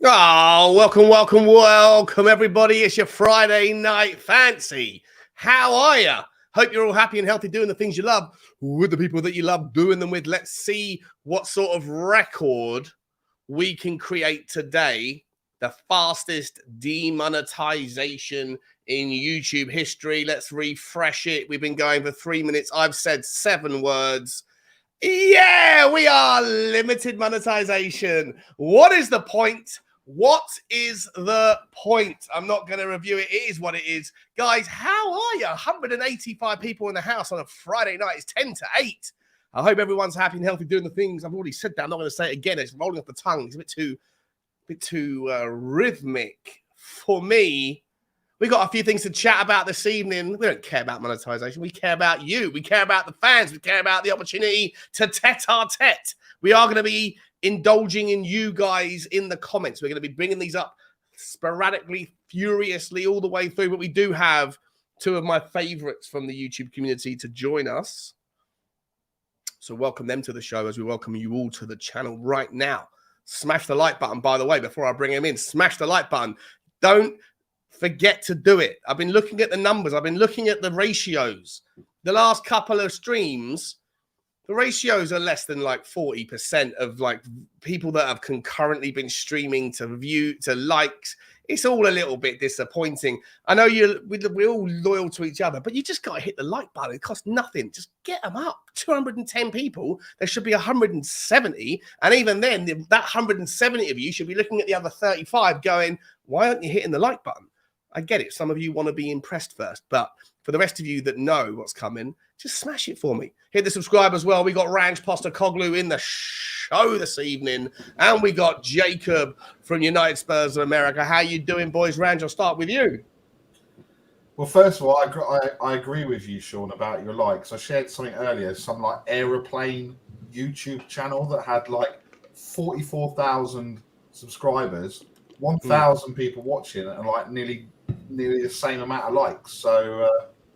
Oh, welcome, everybody. It's your Friday night fancy. How are you? Hope you're all happy and healthy doing the things you love with the people that you love doing them with. Let's see what sort of record we can create today. The fastest demonetization in YouTube history. Let's refresh it. We've been going for 3 minutes. I've said 7 words. Yeah, we are limited monetization. What is the point? What is the point? I'm not going to review it. It is what it is. Guys, how are you? 185 people in the house on a Friday night. It's 10 to 8. I hope everyone's happy and healthy doing the things. I've already said that. I'm not going to say it again. It's rolling off the tongue. It's a bit too rhythmic for me. We got a few things to chat about this evening. We don't care about monetization. We care about you. We care about the fans. We care about the opportunity to tete-a-tete. We are going to be indulging in you guys in the comments. We're going to be bringing these up sporadically, furiously all the way through. But we do have 2 of my favorites from the YouTube community to join us. So welcome them to the show as we welcome you all to the channel right now. Smash the like button, by the way, before I bring him in. Smash the like button. Don't forget to do it. I've been looking at the numbers. I've been looking at the ratios. The last couple of streams, the ratios are less than like 40% of like people that have concurrently been streaming to view to likes. It's all a little bit disappointing. I know we're all loyal to each other, but you just got to hit the like button. It costs nothing. Just get them up. 210 people. There should be 170. And even then, that 170 of you should be looking at the other 35 going, why aren't you hitting the like button? I get it. Some of you want to be impressed first, but for the rest of you that know what's coming, just smash it for me. Hit the subscribe as well. We got Ranj Postecoglou in the show this evening, and we got Jacob from United Spurs of America. How you doing, boys? Ranj, I'll start with you. Well, first of all, I agree with you, Sean, about your likes. I shared something earlier, some like aeroplane YouTube channel that had like 44,000 subscribers, 1,000 people watching, and like nearly the same amount of likes. So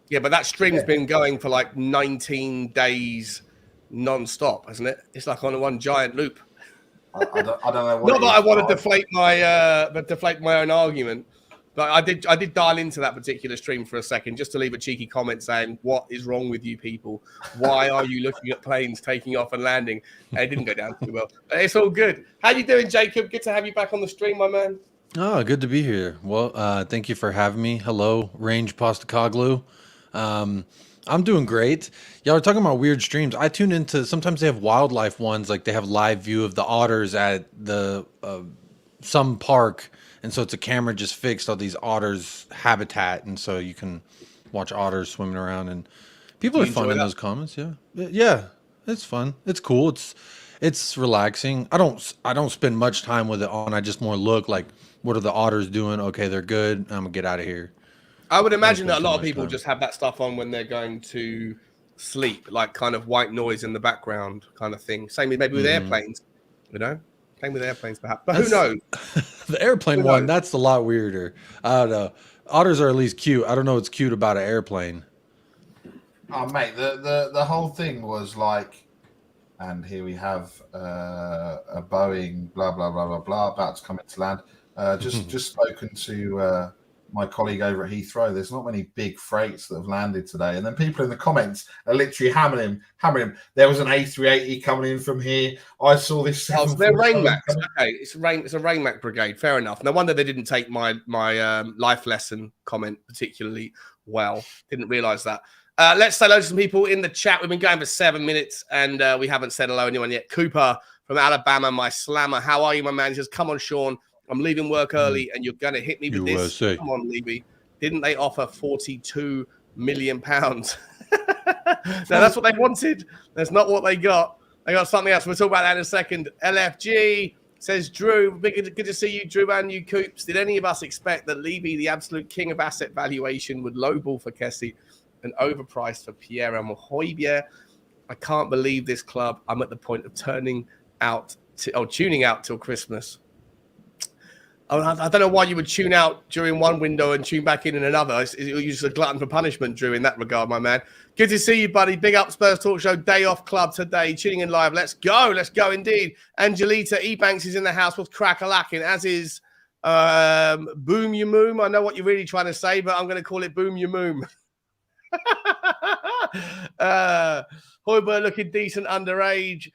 yeah, but that stream's been going for like 19 days non-stop, hasn't it? It's like on one giant loop. I don't know what. Not that I want to deflate my own argument, but I did dial into that particular stream for a second just to leave a cheeky comment saying, "What is wrong with you people? Why are you looking at planes taking off and landing?" And it didn't go down too well. But it's all good. How you doing, Jacob? Good to have you back on the stream, my man. Oh, good to be here. Well, thank you for having me. Hello, Ranj Postecoglou. I'm doing great. Y'all are talking about weird streams. I tune into, sometimes they have wildlife ones, like they have live view of the otters at the some park, and so it's a camera just fixed on these otters' habitat, and so you can watch otters swimming around, and people are fun in those comments. Yeah, it's fun. It's cool. It's relaxing. I don't spend much time with it on. I just more look like, what are the otters doing? Okay, they're good. I'm gonna get out of here. I would imagine that a lot of people just have that stuff on when they're going to sleep, like kind of white noise in the background kind of thing. Same maybe with airplanes, you know? Same with airplanes perhaps. But who knows? The airplane one, that's a lot weirder. I don't know. Otters are at least cute. I don't know what's cute about an airplane. Oh, mate, the whole thing was like, and here we have a Boeing, blah, blah, blah, blah, blah, about to come into land. Just spoken to my colleague over at Heathrow. There's not many big freights that have landed today. And then people in the comments are literally hammering him. There was an A380 coming in from here. I saw this. Oh, so they're Rainmax. Okay, it's a Rainmac brigade. Fair enough. No wonder they didn't take my life lesson comment particularly well. Didn't realise that. Let's say hello to some people in the chat. We've been going for 7 minutes, and we haven't said hello to anyone yet. Cooper from Alabama, my slammer. How are you, my man? He says, come on, Sean. I'm leaving work early, and you're going to hit me with this. Come on, Levy. Didn't they offer £42 million? No, that's what they wanted. That's not what they got. They got something else. We'll talk about that in a second. LFG says, Drew, good to see you, Drew, and you, Coops. Did any of us expect that Levy, the absolute king of asset valuation, would lowball for Kessie and overpriced for Pierre and Hobjerg? I can't believe this club. I'm at the point of tuning out till Christmas. I don't know why you would tune out during one window and tune back in another. You're just a glutton for punishment, Drew, in that regard, my man. Good to see you, buddy. Big up Spurs Talk Show, day off club today. Tuning in live. Let's go indeed. Angelita Ebanks is in the house with crack-a-lacking, as is Boom You Moom. I know what you're really trying to say, but I'm going to call it Boom You Moom. Hoiberg looking decent underage.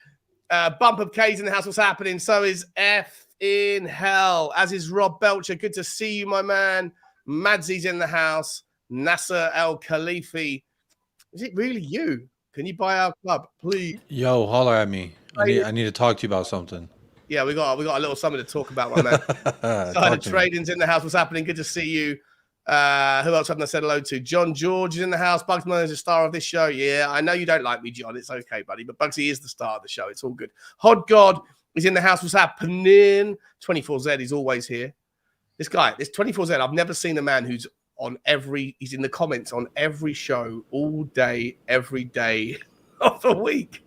Bump of K's in the house. What's happening? So is F in hell, as is Rob Belcher. Good to see you, my man. Madsy's in the house. Nasser El Khalifi. Is it really you? Can you buy our club, please? Yo, holler at me. I need to talk to you about something. Yeah, we got a little something to talk about, my man. Side Trading's in the house. What's happening? Good to see you. Who else haven't I said hello to? John George is in the house. Bugsman is the star of this show. Yeah, I know you don't like me, John. It's okay, buddy. But Bugsy is the star of the show. It's all good. Hod God is in the house. What's happening? 24Z is always here. This 24Z, I've never seen a man who's he's in the comments on every show all day, every day of the week.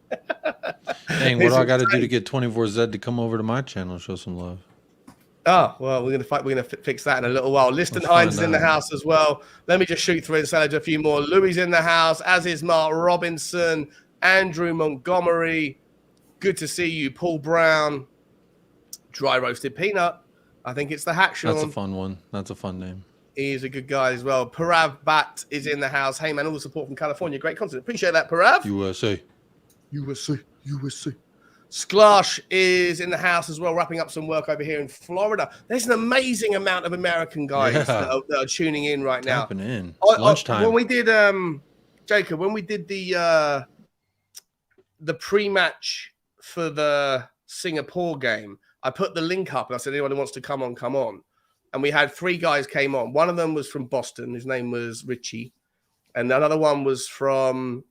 Dang, what do I got to do to get 24Z to come over to my channel and show some love? Oh, well, we're gonna fix that in a little while. Liston Hines is in the house as well. Let me just shoot through and sell a few more. Louis in the house, as is Mark Robinson, Andrew Montgomery. Good to see you, Paul Brown. Dry roasted peanut. I think it's the hack, Sean. That's a fun one. That's a fun name. He's a good guy as well. Parav Bat is in the house. Hey, man, all the support from California. Great content. Appreciate that, Parav. USA. Sklash is in the house as well, wrapping up some work over here in Florida. There's an amazing amount of American guys that are tuning in right now. Tapping in. Lunchtime. When we did, Jacob, when we did the pre-match for the Singapore game, I put the link up and I said, anyone who wants to come on. And we had 3 guys came on. One of them was from Boston. His name was Richie. And another one was from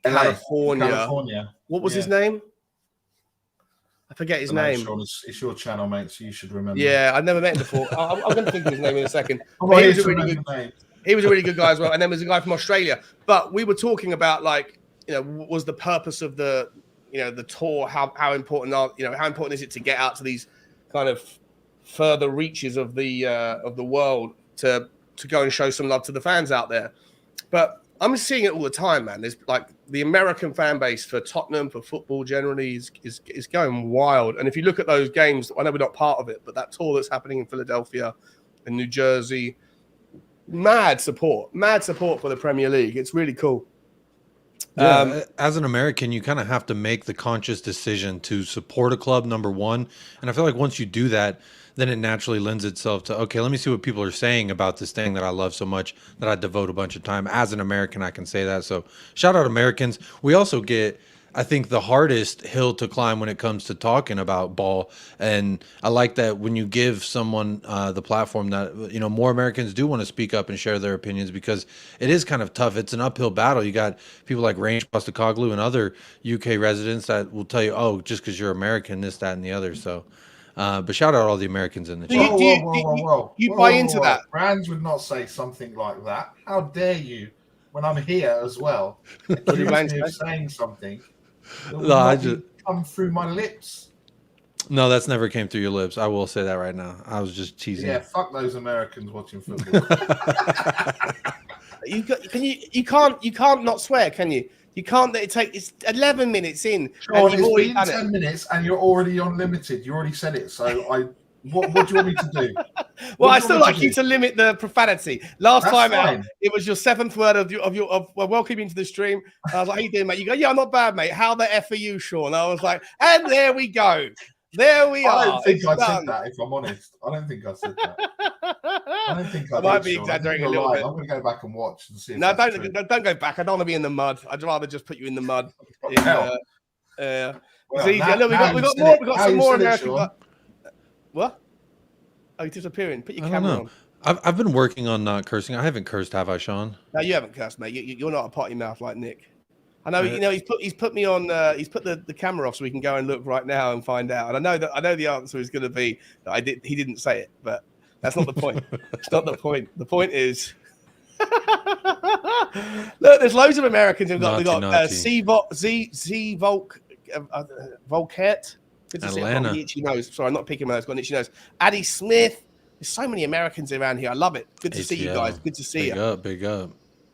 California. What was his name? I forget his name. Sean, it's your channel, mate, so you should remember. Yeah, I've never met him before. I'm going to think of his name in a second. He was a really good guy as well. And then there's a guy from Australia. But we were talking about, like, was the purpose of the tour, how important is it to get out to these kind of further reaches of the world to go and show some love to the fans out there. But I'm seeing it all the time, man. There's like the American fan base for Tottenham, for football generally is going wild. And if you look at those games, I know we're not part of it, but that tour that's happening in Philadelphia and New Jersey, mad support for the Premier League. It's really cool. Yeah, as an American, you kind of have to make the conscious decision to support a club, number one. And I feel like once you do that, then it naturally lends itself to, okay, let me see what people are saying about this thing that I love so much that I devote a bunch of time. As an American, I can say that. So shout out Americans. We also get, I think, the hardest hill to climb when it comes to talking about ball. And I like that when you give someone the platform that, more Americans do want to speak up and share their opinions, because it is kind of tough. It's an uphill battle. You got people like Range Postacoglu and other UK residents that will tell you, oh, just because you're American, this, that, and the other. So, but shout out all the Americans in the chat. Whoa. You buy into that? Brands would not say something like that. How dare you, when I'm here as well, accuse me of saying something that will not come through my lips. No, that's never came through your lips. I will say that right now. I was just teasing. Yeah, fuck those Americans watching football. You can't not swear, can you? You can't. It's 11 minutes in. Sean, it's been 10 minutes and you're already on limited. You already said it. So what do you want me to do? Well, I still like you to limit the profanity. Last time out, it was your 7th word of welcome into the stream. I was like, how you doing, mate? You go, yeah, I'm not bad, mate. How the F are you, Sean? I was like, and there we go. There we are. I don't think I said that, if I'm honest. I don't think I said that. I don't think I might be exaggerating a little bit. I'm going to go back and watch and see. No, don't go back. I don't want to be in the mud. I'd rather just put you in the mud. It's easy. We got some more American. What? Oh, you're disappearing. Put your camera on. I've been working on not cursing. I haven't cursed, have I, Sean? No, you haven't cursed, mate. You're not a potty mouth like Nick. I know. He's put me on. He's put the camera off so we can go and look right now and find out. And I know the answer is going to be that he didn't say it, but that's not the point. It's not the point. The point is, look, there's loads of Americans who've got. We got Z Volk Volket. Good to see Atlanta. an itchy nose. Sorry, I'm not picking my nose. Got an itchy nose. Addie Smith. There's so many Americans around here. I love it. Good to see you guys. Good to see you. Big up.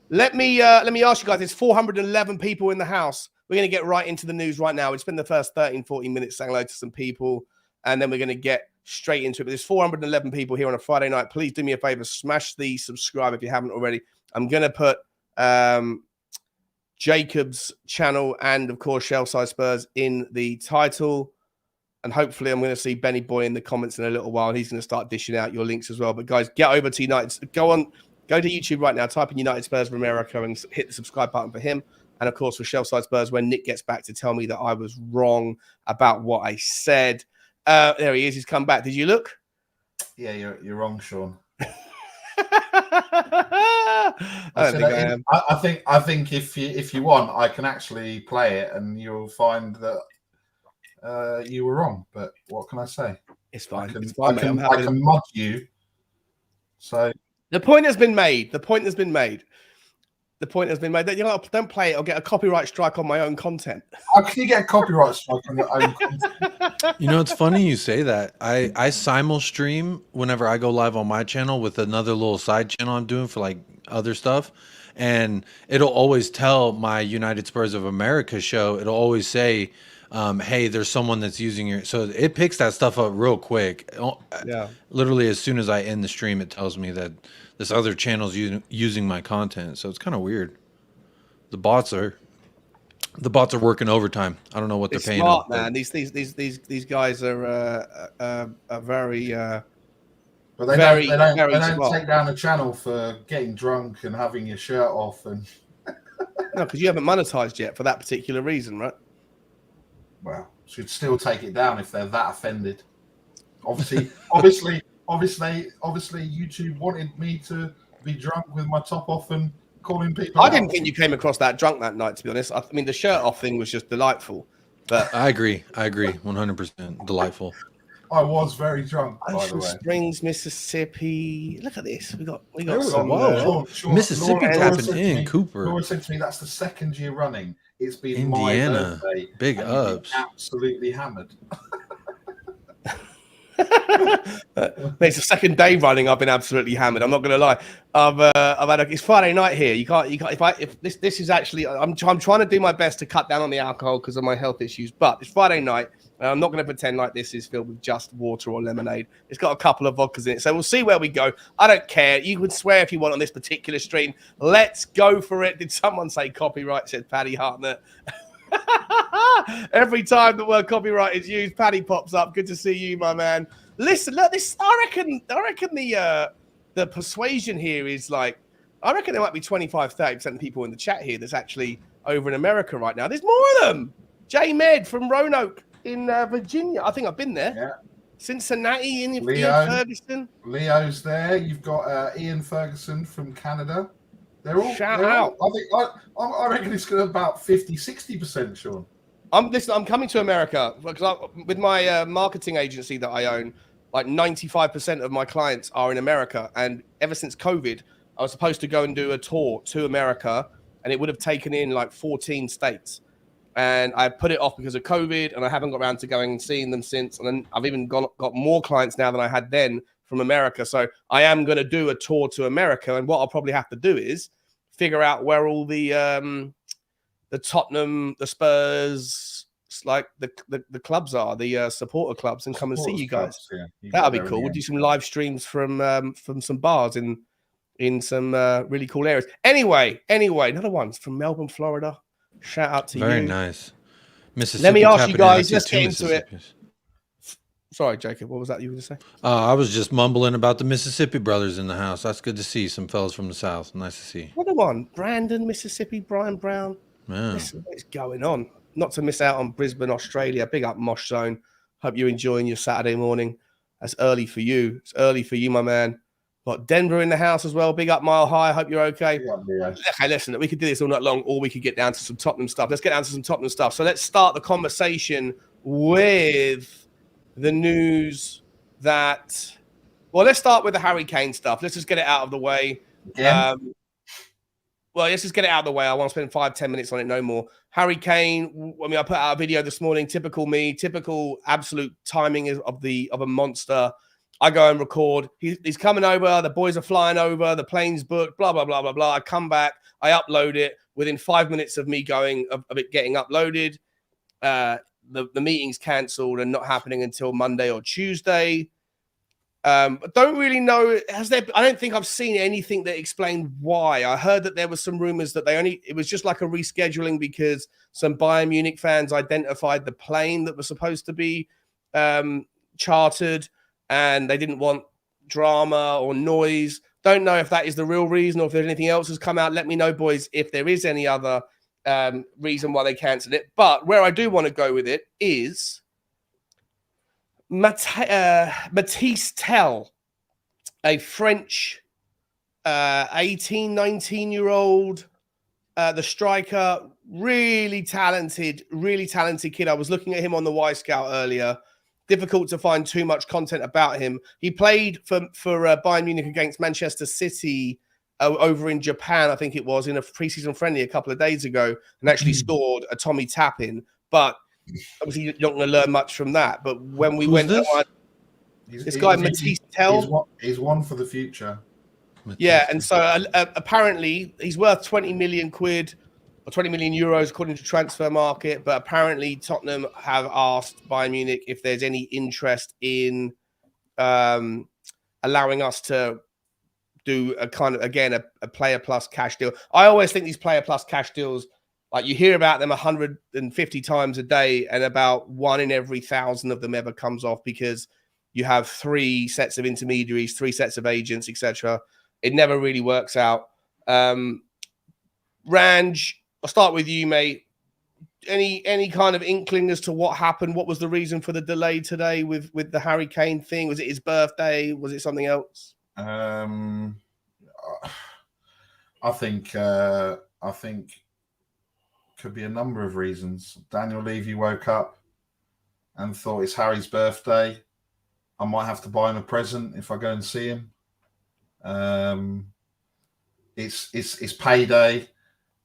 Let me ask you guys. There's 411 people in the house. We're going to get right into the news right now. We spend the first 13, 14 minutes saying hello to some people, and then we're going to get straight into it. But there's 411 people here on a Friday night. Please do me a favor. Smash the subscribe if you haven't already. I'm going to put Jacob's channel and, of course, Shell Side Spurs in the title. And hopefully I'm going to see Benny Boy in the comments in a little while. And he's going to start dishing out your links as well. But, guys, get over to United. Go to YouTube right now. Type in United Spurs of America and hit the subscribe button for him. And, of course, for Shell Side Spurs, when Nick gets back to tell me that I was wrong about what I said. There he is. He's come back. Did you look? Yeah, you're wrong, Sean. I think if you want, I can actually play it, and you'll find that you were wrong. But what can I say? It's fine. I can mud you. So the point has been made. The point has been made. Don't play it. I'll get a copyright strike on my own content. How can you get a copyright strike on your own content? You know, it's funny you say that. I simul stream whenever I go live on my channel with another little side channel I'm doing for like other stuff. And it'll always tell my United Spurs of America show, it'll always say, hey, there's someone that's using your, so it picks that stuff up real quick. Yeah. Literally as soon as I end the stream, it tells me that this other channel's using my content. So it's kind of weird. The bots are working overtime. I don't know what they're paying. Smart, man. These guys are very but they don't take down the channel for getting drunk and having your shirt off and no, because you haven't monetized yet for that particular reason, right? Well, should still take it down if they're that offended. Obviously, YouTube wanted me to be drunk with my top off and calling people. I didn't think you came across that drunk that night, to be honest. I mean, the shirt off thing was just delightful. But I agree, 100% delightful. I was very drunk, by the way. Springs, Mississippi. Look at this. We got some. Mississippi tapping in. Cooper. Laura said to me, "That's the second year running. It's been Indiana. My birthday. Big ups. Absolutely hammered." It's the second day running. I've been absolutely hammered. I'm not going to lie. I've had it's Friday night here. You can't. If this is actually, I'm trying to do my best to cut down on the alcohol because of my health issues. But it's Friday night. And I'm not going to pretend like this is filled with just water or lemonade. It's got a couple of vodkas in it. So we'll see where we go. I don't care. You can swear if you want on this particular stream. Let's go for it. Did someone say copyright? Said Paddy Hartnett. Every time the word copyright is used, Paddy pops up. Good to see you, my man. Listen, look, this. I reckon the persuasion here is like, I reckon there might be 25-30% of people in the chat here that's actually over in America right now. There's more of them. J Med from Roanoke in Virginia. I think I've been there. Yeah. Cincinnati, Ian Ferguson. Leo's there. You've got Ian Ferguson from Canada. They're all shout out. I reckon it's going to about 50-60%, Sean. I'm coming to America because with my marketing agency that I own, like 95% of my clients are in America. And ever since COVID, I was supposed to go and do a tour to America, and it would have taken in like 14 states. And I put it off because of COVID, and I haven't got around to going and seeing them since. And then I've even got more clients now than I had then from America. So I am going to do a tour to America. And what I'll probably have to do is figure out where all the Tottenham, the Spurs, like the clubs are, the supporter clubs, and come and see you guys. Yeah. That'll be cool. We'll do some live streams from some bars in some really cool areas. Anyway, another one's from Melbourne, Florida. Shout out to you. Very nice. Mississippi. Let me ask you guys, let's get into it. Sorry, Jacob, what was that you were going to say? I was just mumbling about the Mississippi brothers in the house. That's good to see. Some fellas from the South. Nice to see. Another one. Brandon, Mississippi, Brian Brown. Yeah. Listen, what's going on? Not to miss out on Brisbane, Australia. Big up Mosh Zone. Hope you're enjoying your Saturday morning. That's early for you. It's early for you, my man. Got Denver in the house as well. Big up Mile High. Hope you're okay. Yeah. Okay, listen, we could do this all night long, or we could get down to some Tottenham stuff. Let's get down to some Tottenham stuff. So let's start the conversation with the news that... Well, let's start with the Harry Kane stuff. Let's just get it out of the way. Yeah. well, let's just get it out of the way. I want to spend 5-10 minutes on it, no more. Harry Kane. I mean, I put out a video this morning. Typical me. Typical absolute timing of a monster. I go and record. He's coming over. The boys are flying over. The plane's booked. Blah blah blah blah blah. I come back. I upload it. Within 5 minutes of me going of it getting uploaded, the meeting's cancelled and not happening until Monday or Tuesday. I don't really know. I don't think I've seen anything that explained why. I heard that there was some rumors that it was just like a rescheduling because some Bayern Munich fans identified the plane that was supposed to be chartered and they didn't want drama or noise. Don't know if that is the real reason or if there's anything else has come out. Let me know, boys, if there is any other reason why they cancelled it. But where I do want to go with it is Mathys Tel, a French 18, 19-year-old, the striker, really talented kid. I was looking at him on the Y Scout earlier. Difficult to find too much content about him. He played for Bayern Munich against Manchester City over in Japan, I think it was, in a preseason friendly a couple of days ago, and actually scored a Tommy tap-in. But obviously, you're not going to learn much from that. But when we went, this guy Mathys Tel, he's one for the future. Yeah, and so apparently he's worth 20 million quid or 20 million euros according to Transfer Market. But apparently Tottenham have asked Bayern Munich if there's any interest in allowing us to do a kind of, again, a player plus cash deal. I always think these player plus cash deals, like you hear about them 150 times a day and about 1 in every 1,000 of them ever comes off because you have 3 sets of intermediaries, 3 sets of agents, etc. It never really works out. Ranj, I'll start with you, mate. Any kind of inkling as to what happened? What was the reason for the delay today with the Harry Kane thing? Was it his birthday? Was it something else? I think could be a number of reasons. Daniel Levy woke up and thought it's Harry's birthday. I might have to buy him a present if I go and see him. It's payday.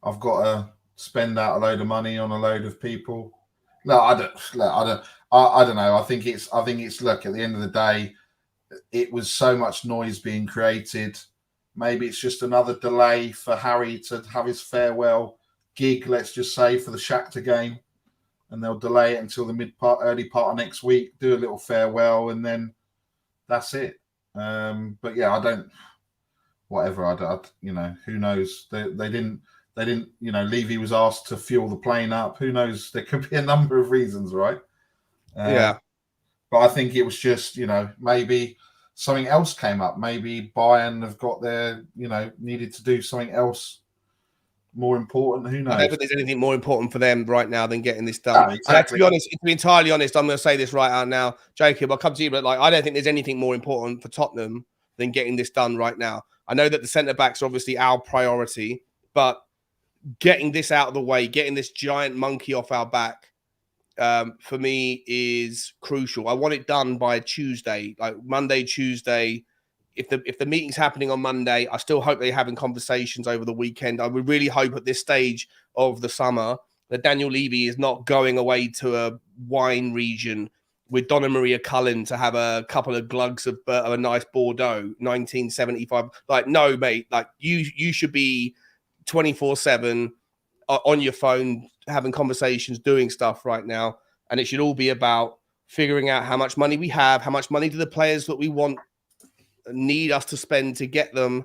I've got to spend out a load of money on a load of people. No, I don't know. I think it's look, at the end of the day, it was so much noise being created. Maybe it's just another delay for Harry to have his farewell gig, let's just say, for the Shakhtar game. And they'll delay it until the early part of next week, do a little farewell, and then that's it. But yeah, I don't, whatever. I who knows? They didn't, Levy was asked to fuel the plane up. Who knows? There could be a number of reasons, right? Yeah. But I think it was just, maybe something else came up. Maybe Bayern have got their, needed to do something else more important. Who knows? I don't think there's anything more important for them right now than getting this done. No, exactly. To be entirely honest, I'm going to say this right out now. Jacob, I'll come to you, but I don't think there's anything more important for Tottenham than getting this done right now. I know that the centre-backs are obviously our priority, but getting this out of the way, getting this giant monkey off our back, for me is crucial. I want it done by Tuesday, like Monday, Tuesday. If the meeting's happening on Monday, I still hope they're having conversations over the weekend. I would really hope at this stage of the summer that Daniel Levy is not going away to a wine region with Donna Maria Cullen to have a couple of glugs of a nice Bordeaux, 1975. Like, no, mate. Like, you should be 24/7 on your phone, having conversations, doing stuff right now. And it should all be about figuring out how much money we have, how much money do the players that we want need us to spend to get them,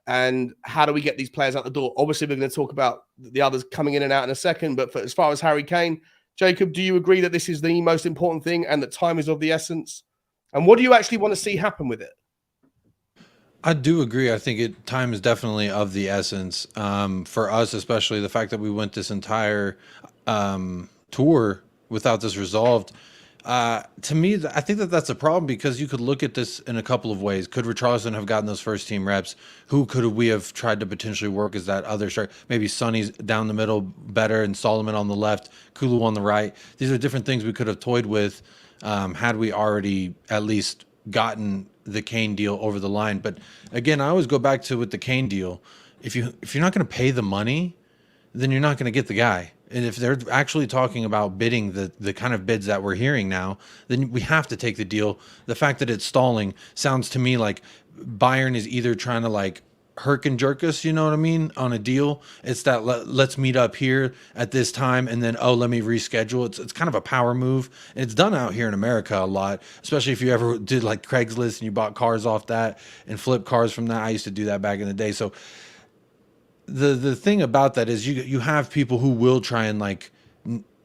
and how do we get these players out the door. Obviously, we're going to talk about the others coming in and out in a second, but as far as Harry Kane, Jacob, do you agree that this is the most important thing and that time is of the essence? And what do you actually want to see happen with it? I do agree. I think time is definitely of the essence for us, especially the fact that we went this entire tour without this resolved. To me, I think that's a problem because you could look at this in a couple of ways. Could Richarlison have gotten those first team reps? Who could we have tried to potentially work as that other striker? Maybe Sonny's down the middle better and Solomon on the left, Kulu on the right. These are different things we could have toyed with had we already at least gotten the Kane deal over the line. But again, I always go back to with the Kane deal if you're not going to pay the money, then you're not going to get the guy. And if they're actually talking about bidding the kind of bids that we're hearing now, then we have to take the deal. The fact that it's stalling sounds to me like Bayern is either trying to like herk and jerk us, you know what I mean, on a deal. It's that let's meet up here at this time, and then let me reschedule. It's kind of a power move, and it's done out here in America a lot, especially if you ever did like Craigslist and you bought cars off that and flipped cars from that. I used to do that back in the day. So the thing about that is you have people who will try and like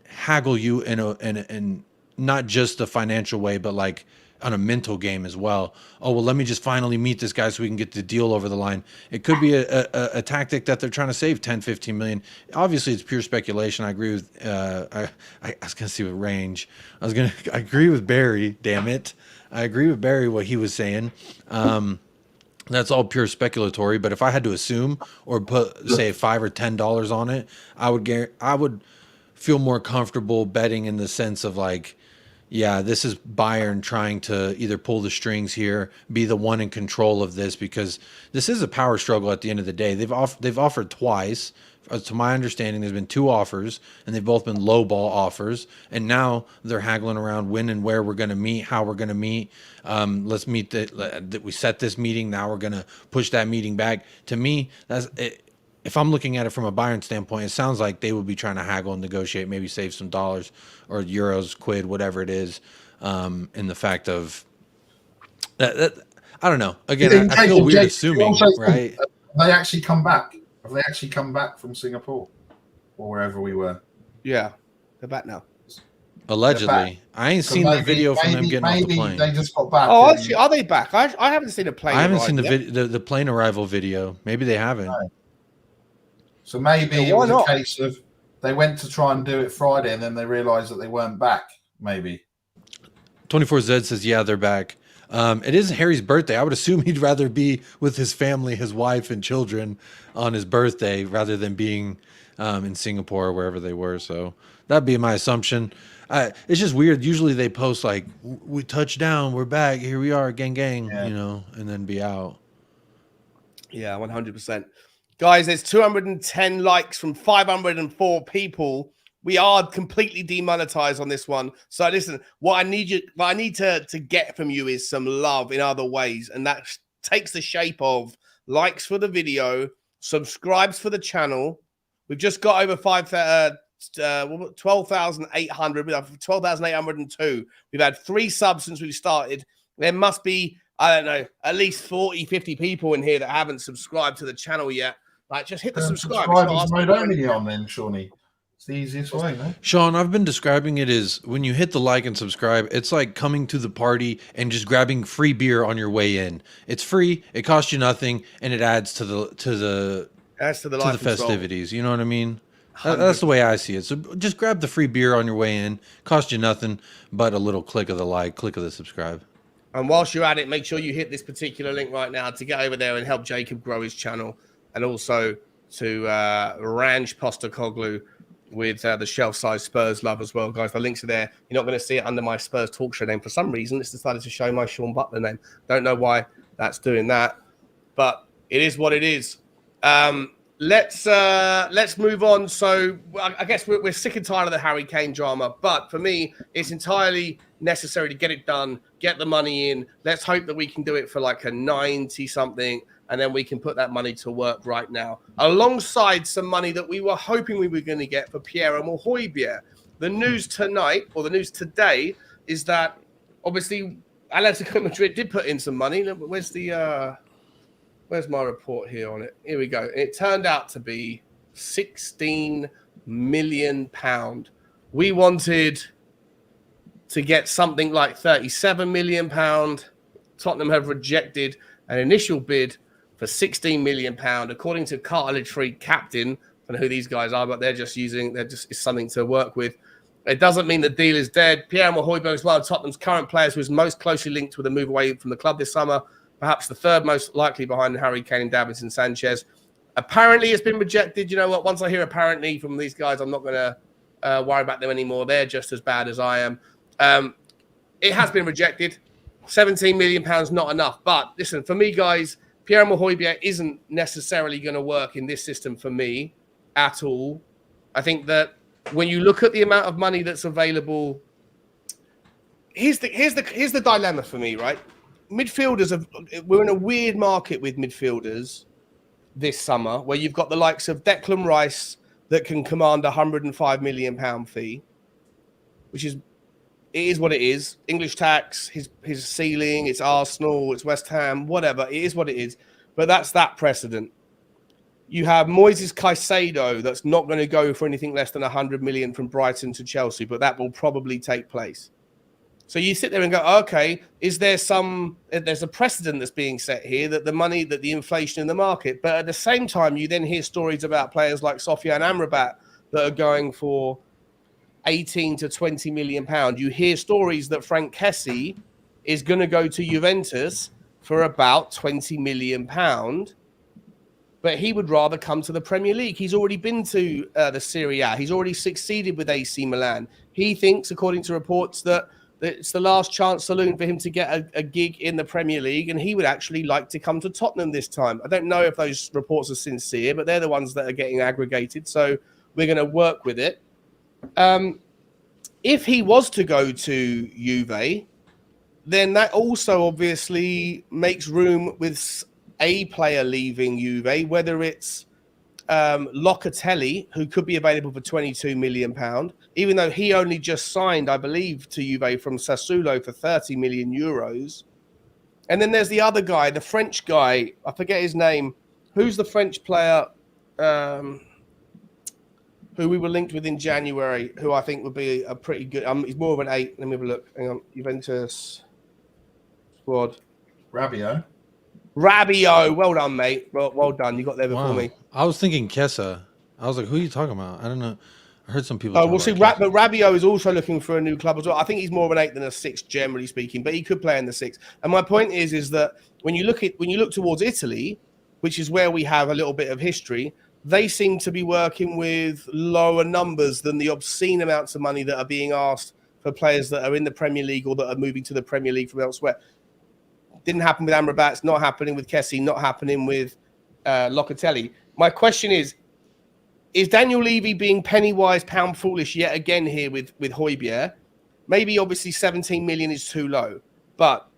haggle you in not just a financial way, but like on a mental game as well. Oh, well, let me just finally meet this guy so we can get the deal over the line. It could be a tactic that they're trying to save 10, 15 million. Obviously, it's pure speculation. I agree with, I was going to see with Range. I agree with Barry, damn it. I agree with Barry, what he was saying. That's all pure speculatory. But if I had to assume or put, say, $5 or $10 on it, I would feel more comfortable betting in the sense of like, yeah, this is Bayern trying to either pull the strings here, be the one in control of this, because this is a power struggle at the end of the day. They've offered twice. To my understanding, there's been 2 offers, and they've both been low ball offers. And now they're haggling around when and where we're going to meet, how we're going to meet. Let's meet we set this meeting. Now we're going to push that meeting back. To me, that's it. If I'm looking at it from a Bayern standpoint, it sounds like they would be trying to haggle and negotiate, maybe save some dollars or euros, quid, whatever it is, in the fact of that I don't know. Again, I feel weird assuming, right? Have they actually come back? Have they actually come back from Singapore or wherever we were? Yeah, they're back now. Allegedly. I ain't seen the video from them getting off the plane. They just got back. Oh, actually, are they back? I haven't seen a plane. I haven't seen the plane arrival video. Maybe they haven't. No. So maybe it was a case of they went to try and do it Friday and then they realized that they weren't back, maybe. 24Z says, yeah, they're back. It is Harry's birthday. I would assume he'd rather be with his family, his wife and children on his birthday rather than being in Singapore or wherever they were. So that'd be my assumption. It's just weird. Usually they post like, we touched down, we're back, here we are, gang, yeah. You know, and then be out. Yeah, 100%. Guys, there's 210 likes from 504 people. We are completely demonetized on this one. So listen, what I need to get from you is some love in other ways. And that takes the shape of likes for the video, subscribes for the channel. We've just got over 12,800. We have 12,802. We've had 3 subs since we started. There must be, I don't know, at least 40, 50 people in here that haven't subscribed to the channel yet. Like, just hit the subscribe. Subscribers mode only on then, Shawnee. It's the easiest way, no? Sean, I've been describing it as when you hit the like and subscribe, it's like coming to the party and just grabbing free beer on your way in. It's free, it costs you nothing, and it adds to the festivities. You know what I mean? That's the way I see it. So just grab the free beer on your way in. Cost you nothing but a little click of the like, click of the subscribe. And whilst you're at it, make sure you hit this particular link right now to get over there and help Jacob grow his channel, and also to Ranj Postacoglu with the shelf-size Spurs love as well, guys. The links are there. You're not going to see it under my Spurs talk show name. For some reason, it's decided to show my Sean Butler name. Don't know why that's doing that, but it is what it is. Let's move on. So I guess we're sick and tired of the Harry Kane drama, but for me, it's entirely necessary to get it done, get the money in. Let's hope that we can do it for like a 90-something, and then we can put that money to work right now, alongside some money that we were hoping we were going to get for Pierre-Emile Hobjerg. The news tonight, or the news today, is that obviously Atletico Madrid did put in some money. Where's my report here on it? Here we go. It turned out to be £16 million. We wanted to get something like £37 million. Tottenham have rejected an initial bid for £16 million, according to Cartilage Free Captain. I don't know who these guys are, but it's something to work with. It doesn't mean the deal is dead. Pierre-Emile Hobjerg is one of Tottenham's current players who is most closely linked with a move away from the club this summer, perhaps the third most likely behind Harry Kane and Davinson Sanchez. Apparently, it's been rejected. You know what? Once I hear apparently from these guys, I'm not going to worry about them anymore. They're just as bad as I am. It has been rejected. £17 million, not enough. But listen, for me, guys, Pierre-Emile Hobjerg isn't necessarily going to work in this system for me at all. I think that when you look at the amount of money that's available, here's the dilemma for me, right? We're in a weird market with midfielders this summer, where you've got the likes of Declan Rice that can command £105 million fee, which is what it is. English tax, his ceiling, it's Arsenal, it's West Ham, whatever. It is what it is. But that's that precedent. You have Moises Caicedo that's not going to go for anything less than 100 million from Brighton to Chelsea, but that will probably take place. So you sit there and go, okay, there's a precedent that's being set here that the inflation in the market, but at the same time, you then hear stories about players like Sofiane Amrabat that are going for 18 to 20 million pounds. You hear stories that Frank Kessie is going to go to Juventus for about 20 million pound, but he would rather come to the Premier League. He's already been to the Serie A. He's already succeeded with AC Milan. He thinks, according to reports, that it's the last chance saloon for him to get a gig in the Premier League, and he would actually like to come to Tottenham this time. I don't know if those reports are sincere, but they're the ones that are getting aggregated, so we're going to work with it. If he was to go to Juve, then that also obviously makes room with a player leaving Juve, whether it's Locatelli, who could be available for £22 million, even though he only just signed, I believe, to Juve from Sassuolo for €30 million. And then there's the other guy, the French guy, I forget his name. Who's the French player who we were linked with in January, who I think would be a pretty good... he's more of an 8. Let me have a look. Hang on. Juventus squad. Rabiot. Well done, mate. Well done. You got there before me. I was thinking Kessa. I was like, who are you talking about? I don't know. I heard some people. Oh, we'll see. But Rabiot is also looking for a new club as well. I think he's more of an 8 than a 6, generally speaking, but he could play in the 6. And my point is that when you look towards Italy, which is where we have a little bit of history, they seem to be working with lower numbers than the obscene amounts of money that are being asked for players that are in the Premier League or that are moving to the Premier League from elsewhere. Didn't happen with Amrabat. It's not happening with Kessie. Not happening with Locatelli. My question is Daniel Levy being penny wise, pound foolish yet again here with Hobjerg? Maybe obviously 17 million is too low, but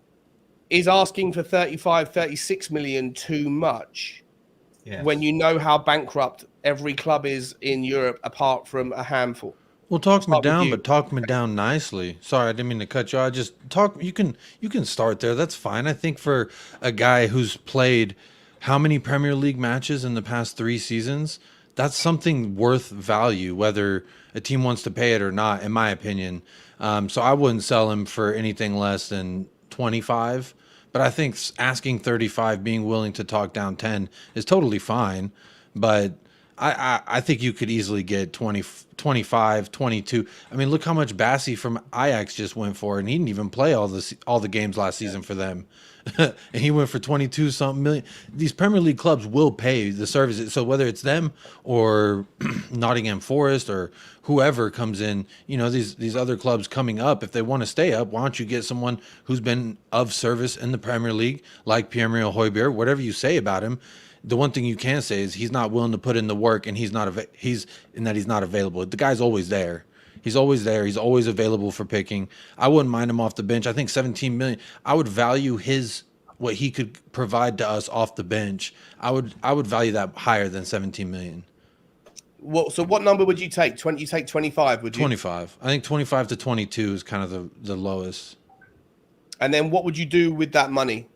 is asking for 35, 36 million too much? Yes. When you know how bankrupt every club is in Europe, apart from a handful? Well, talk me down, but talk me down nicely. Sorry, I didn't mean to cut you. I just talk. You can start there. That's fine. I think for a guy who's played how many Premier League matches in the past 3 seasons, that's something worth value, whether a team wants to pay it or not, in my opinion. So I wouldn't sell him for anything less than 25. But I think asking 35, being willing to talk down 10 is totally fine. But I think you could easily get 20, 25, 22. I mean, look how much Bassi from Ajax just went for, and he didn't even play all the games last season for them. And he went for 22-something million. These Premier League clubs will pay the services. So whether it's them or Nottingham Forest or whoever comes in, these other clubs coming up, if they want to stay up, why don't you get someone who's been of service in the Premier League, like Pierre-Emile Hobjerg? Whatever you say about him, the one thing you can say is he's not willing to put in the work, and he's not available. The guy's always there. He's always there. He's always available for picking. I wouldn't mind him off the bench. I think 17 million. I would value what he could provide to us off the bench. I would value that higher than 17 million. So what number would you take? You take 25, would you? 25. I think 25 to 22 is kind of the lowest. And then what would you do with that money?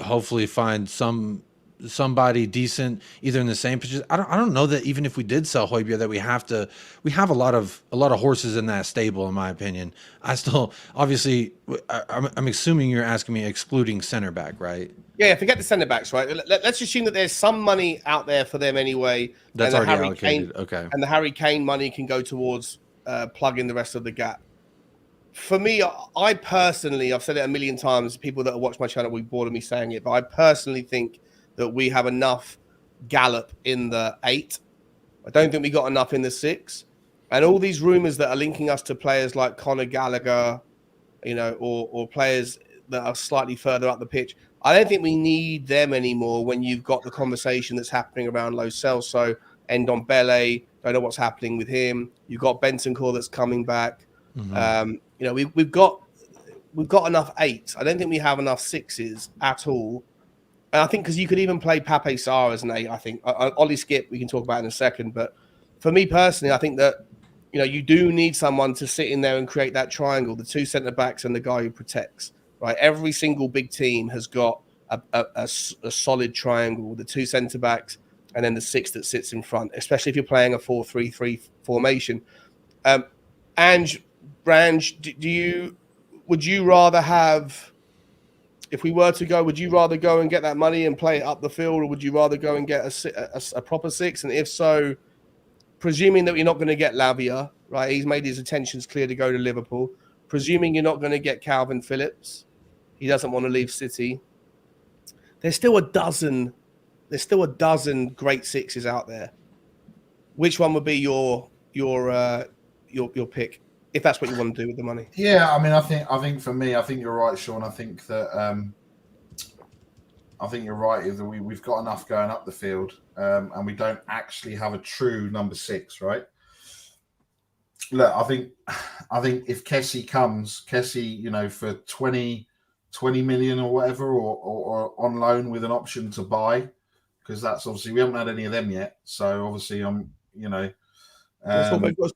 Hopefully find somebody decent either in the same position. I don't know that even if we did sell Hobjerg that we have a lot of horses in that stable, in my opinion. I still, obviously, I'm assuming you're asking me excluding center back, right? Yeah, forget the center backs, right? Let's assume that there's some money out there for them anyway. That's already allocated. Okay. And the Harry Kane money can go towards plugging the rest of the gap. For me, I personally, I've said it a million times, people that have watched my channel will be bored of me saying it, but I personally think that we have enough gallop in the 8. I don't think we got enough in the 6. And all these rumours that are linking us to players like Conor Gallagher, or players that are slightly further up the pitch. I don't think we need them anymore when you've got the conversation that's happening around Lo Celso, Ndombele. Don't know what's happening with him. You've got Bentancur that's coming back. We've got enough eights. I don't think we have enough sixes at all. And I think because you could even play Pape Sarr as an eight. I think Ollie Skip we can talk about in a second. But for me personally, I think that you do need someone to sit in there and create that triangle, the two centre backs and the guy who protects. Right, every single big team has got a solid triangle, the two centre backs, and then the six that sits in front. Especially if you're playing a 4-3-3 formation. Ange, Brange, would you rather have? If we were to go, would you rather go and get that money and play it up the field, or would you rather go and get a proper six? And if so, presuming that you're not going to get Lavia, right? He's made his intentions clear to go to Liverpool. Presuming you're not going to get Calvin Phillips, he doesn't want to leave City. There's still a dozen great sixes out there. Which one would be your pick? If that's what you want to do with the money. Yeah, I mean, I think for me, I think you're right, Sean. I think that I think you're right. Either we've got enough going up the field, and we don't actually have a true number six, right? Look, I think if Kessie comes, for 20 million or whatever, or on loan with an option to buy, because that's obviously we haven't had any of them yet. So obviously, it's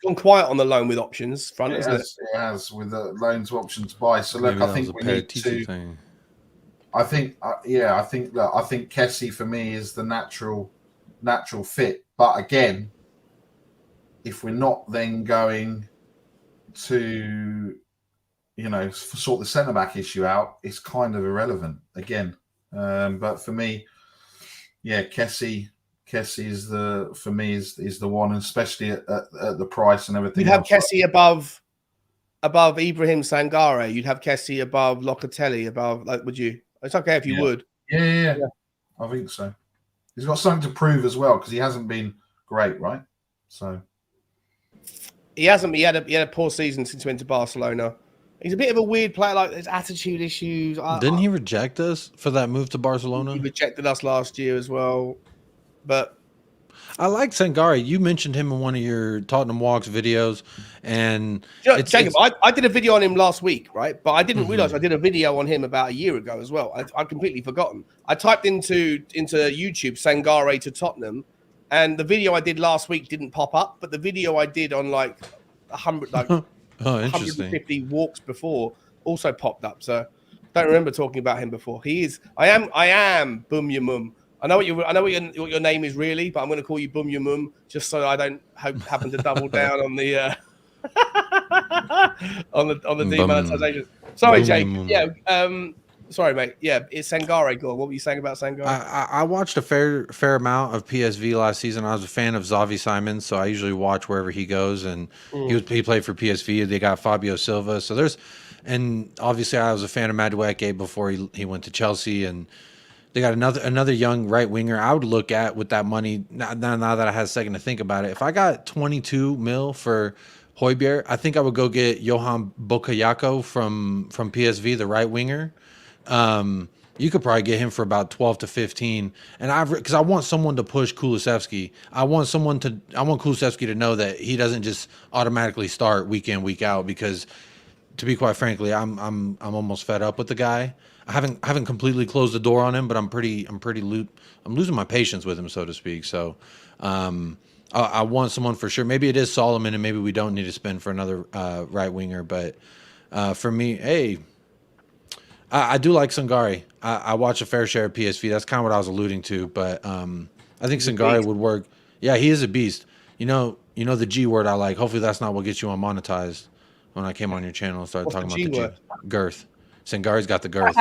gone quiet on the loan with options front, isn't it? It has with the loan to option to buy. So look, I think we need to. Thing. I think Kessie for me is the natural fit. But again, if we're not then going to, sort the centre back issue out, it's kind of irrelevant again. But for me, yeah, Kessie is the one, especially at the price and everything. You'd have Kessie above Ibrahim Sangare. You'd have Kessie above Locatelli. Would you? It's okay if you would. Yeah. I think so. He's got something to prove as well because he hasn't been great, right? So he hasn't. He had a poor season since he went to Barcelona. He's a bit of a weird player. Like there's attitude issues. Didn't he reject us for that move to Barcelona? He rejected us last year as well. But I like Sangare. You mentioned him in one of your Tottenham Walks videos, and Jacob, I did a video on him last week, right? But I didn't realize I did a video on him about a year ago as well. I'd completely forgotten. I typed into YouTube Sangare to Tottenham, and the video I did last week didn't pop up, but the video I did on 150 walks before also popped up. So don't remember talking about him before. I am Boom Yamum. I know what your name is really, but I'm going to call you Boom Yamum just so I don't happen to double down on the on the demonetization. Sorry, Jake. Yeah. Sorry, mate. Yeah, it's Sangare. Go on. What were you saying about Sangare? I watched a fair amount of PSV last season. I was a fan of Xavi Simons, so I usually watch wherever he goes. And he played for PSV. They got Fabio Silva. So and obviously I was a fan of Madueke before he went to Chelsea. And they got another young right winger. I would look at with that money now that I had a second to think about it. If I got 22 mil for Hobjerg, I think I would go get Johan Bakayoko from PSV, the right winger. You could probably get him for about 12 to 15. And because I want someone to push Kulusevski. I want Kulusevski to know that he doesn't just automatically start week in, week out, because to be quite frankly, I'm almost fed up with the guy. I haven't completely closed the door on him, but I'm losing my patience with him, so to speak. So I want someone for sure. Maybe it is Solomon, and maybe we don't need to spend for another right winger. But for me, hey, I do like Sangare. I watch a fair share of PSV. That's kind of what I was alluding to. But I think Sangare would work. Yeah, he is a beast. You know the G word I like. Hopefully that's not what gets you unmonetized. When I came on your channel and started talking about the girth. Sangare's got the girth.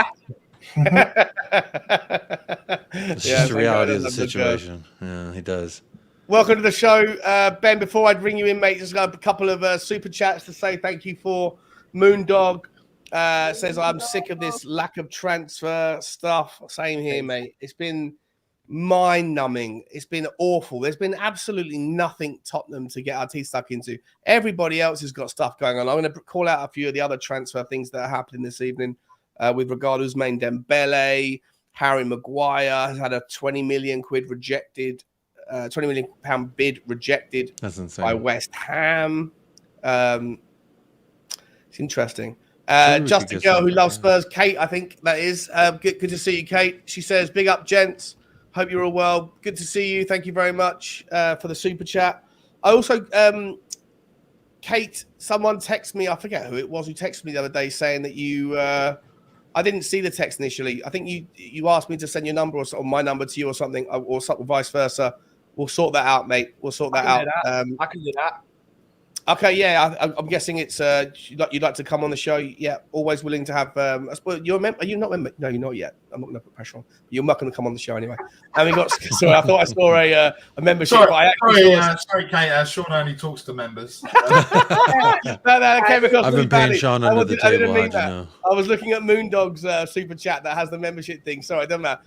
It's just the reality of the situation. Yeah, he does. Welcome to the show. Ben, before I bring you in, mate, just got a couple of super chats to say thank you for. Moondog says, I'm sick of this lack of transfer stuff. Same here, mate. It's been mind-numbing. It's been awful. There's been absolutely nothing Tottenham to get our teeth stuck into. Everybody else has got stuff going on. I'm going to call out a few of the other transfer things that are happening this evening. with regard to Ousmane Dembele. Harry Maguire has had a 20 million quid rejected, 20 million pound bid rejected. That's insane. By West Ham. It's interesting. Surely we Just could a get girl who something loves like that. Spurs, Kate, I think that is. Good to see you, Kate. She says, big up, gents. Hope you're all well. Good to see you. Thank you very much for the super chat. I also, Kate, someone texted me, I forget who it was, who texted me the other day saying that you, I didn't see the text initially. I think you asked me to send your number or my number to you or something, or vice versa. We'll sort that out, mate. We'll sort that out. I can do that. Okay, yeah, I'm guessing it's you'd like to come on the show. Yeah, always willing to have. I suppose you're a member. Are you not a member? No, you're not yet. I'm not going to put pressure on. You're not going to come on the show anyway. And we got. Sorry, I thought I saw a membership. Sorry, Kate. Sean only talks to members. That came across I've really been paying badly. Sean under the I didn't table. mean How'd that. you know? I was looking at Moondog's super chat that has the membership thing. Sorry, it doesn't matter.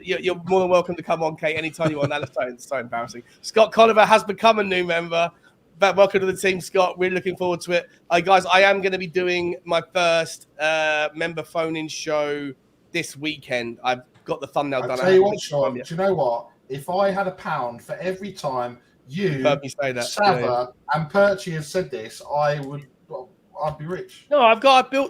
You're more than welcome to come on, Kate, anytime you want. That's so embarrassing. Scott Conover has become a new member. But welcome to the team, Scott. We're looking forward to it. Guys, I am going to be doing my first member phone-in show this weekend. I've got the thumbnail done. I'll tell you what, Sean, do you know what? If I had £1 for every time you, Sava, and Perchie have said this, I'd be rich. No, I've got the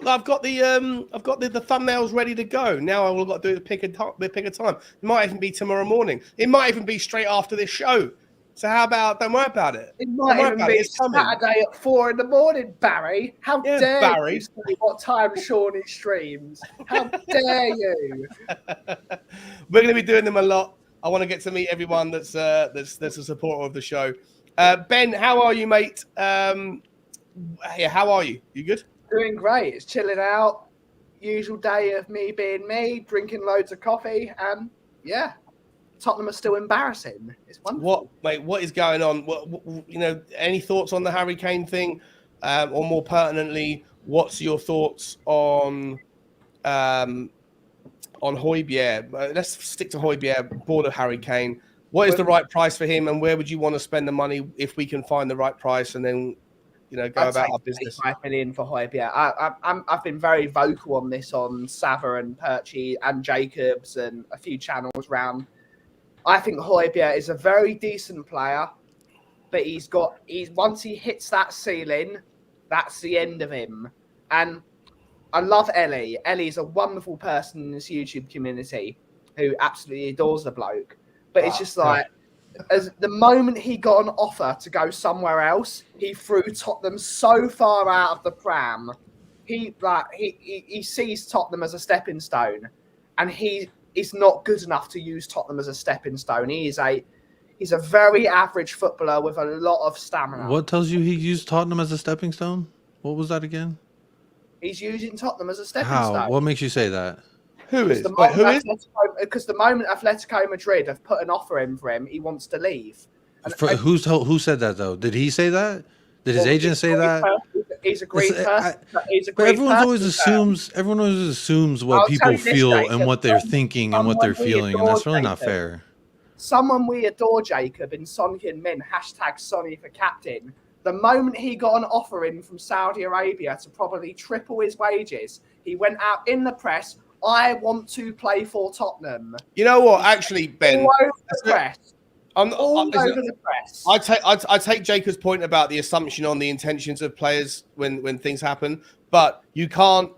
thumbnails ready to go. Now all I've got to do is pick a time. It might even be tomorrow morning. It might even be straight after this show. So how about, don't worry about it. It might even be Saturday at 4 a.m, Barry. How dare Barry. you say what time Shawnee streams? How dare you? We're going to be doing them a lot. I want to get to meet everyone that's a supporter of the show. Ben, how are you, mate? How are you? You good? Doing great. It's chilling out. Usual day of me being me, drinking loads of coffee, and yeah. Tottenham are still embarrassing. It's wonderful. What is going on? Any thoughts on the Harry Kane thing? Or more pertinently, what's your thoughts on Hobjerg? Let's stick to Hobjerg, board of Harry Kane. What is the right price for him, and where would you want to spend the money if we can find the right price, and then go about our business? 5 million for Hobjerg. I've been very vocal on this on Sava and Perchie and Jacobs and a few channels round. I think Hobjerg is a very decent player, but once he hits that ceiling, that's the end of him. And I love Ellie. Ellie's a wonderful person in this YouTube community who absolutely adores the bloke. But it's just like, as the moment he got an offer to go somewhere else, he threw Tottenham so far out of the pram. He sees Tottenham as a stepping stone, and he's not good enough to use Tottenham as a stepping stone. He's a very average footballer with a lot of stamina. What tells you he used Tottenham as a stepping stone? What was that again? He's using Tottenham as a stepping stone. How? What makes you say that? Who is? Because the moment Atletico Madrid have put an offer in for him, he wants to leave. Who said that though? Did he say that? Did his agent say that? He's agreed. But everyone always assumes what people feel and what they're thinking and what they're feeling, and that's really not fair. Someone we adore, Jacob, in Son Heung-min, #Sonny for captain. The moment he got an offer in from Saudi Arabia to probably triple his wages, he went out in the press. I want to play for Tottenham. You know what? Actually, Ben, all over the press. Over the press. I take Jacob's point about the assumption on the intentions of players when things happen, but you can't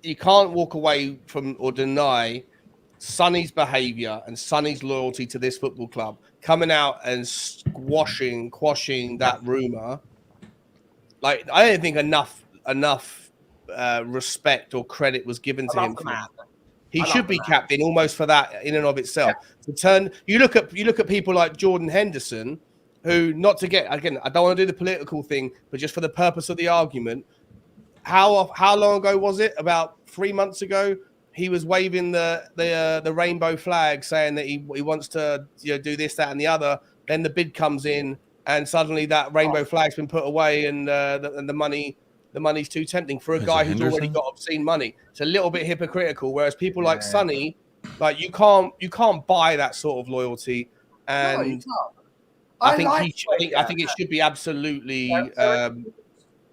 walk away from or deny Sonny's behaviour and Sonny's loyalty to this football club, coming out and quashing that rumour. Like, I don't think enough respect or credit was given to him for that. He should be captain almost for that in and of itself. Yeah. You look at people like Jordan Henderson, who, not to get, again, I don't want to do the political thing, but just for the purpose of the argument, how long ago was it? About 3 months ago, he was waving the rainbow flag, saying that he wants to do this, that, and the other. Then the bid comes in, and suddenly that rainbow flag's been put away, and the money's too tempting for a guy who's already got obscene money. It's a little bit hypocritical. Whereas people like Sonny, like you can't buy that sort of loyalty. And no, you can't. I think it should be absolutely.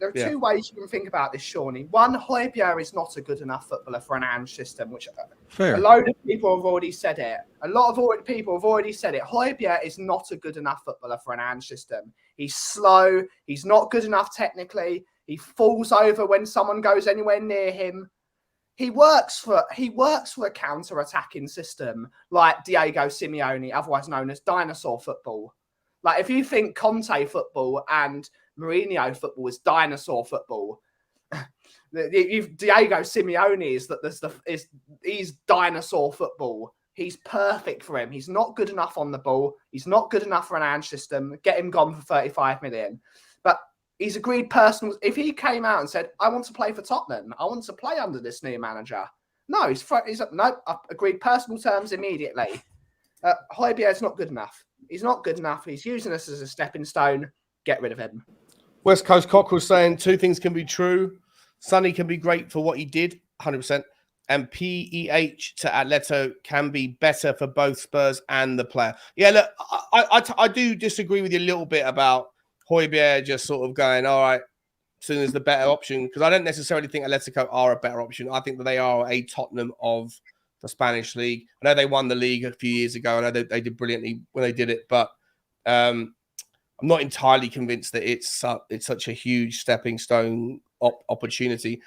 there are two ways you can think about this, Shawnee. One, Hobjerg is not a good enough footballer for an Ange system, which Fair. a load of people have already said it. A lot of people have already said it. Hobjerg is not a good enough footballer for an Ange system. He's slow. He's not good enough technically. He falls over when someone goes anywhere near him. He works for a counter-attacking system like Diego Simeone, otherwise known as dinosaur football. Like if you think Conte football and Mourinho football is dinosaur football, Diego Simeone he's dinosaur football. He's perfect for him. He's not good enough on the ball. He's not good enough for an Ange system. Get him gone for 35 million. But he's agreed personal. If he came out and said, "I want to play for Tottenham. I want to play under this new manager," no, he's no. I've agreed personal terms immediately. Hobjerg's not good enough. He's not good enough. He's using us as a stepping stone. Get rid of him. West Coast Cockerel saying two things can be true. Sonny can be great for what he did, 100%. And PEH to Atletico can be better for both Spurs and the player. Yeah, look, I do disagree with you a little bit about Hobjerg just sort of going, all right, soon as the better option, because I don't necessarily think Atletico are a better option. I think that they are a Tottenham of the Spanish league. I know they won the league a few years ago. I know they did brilliantly when they did it, but I'm not entirely convinced that it's such a huge stepping stone opportunity.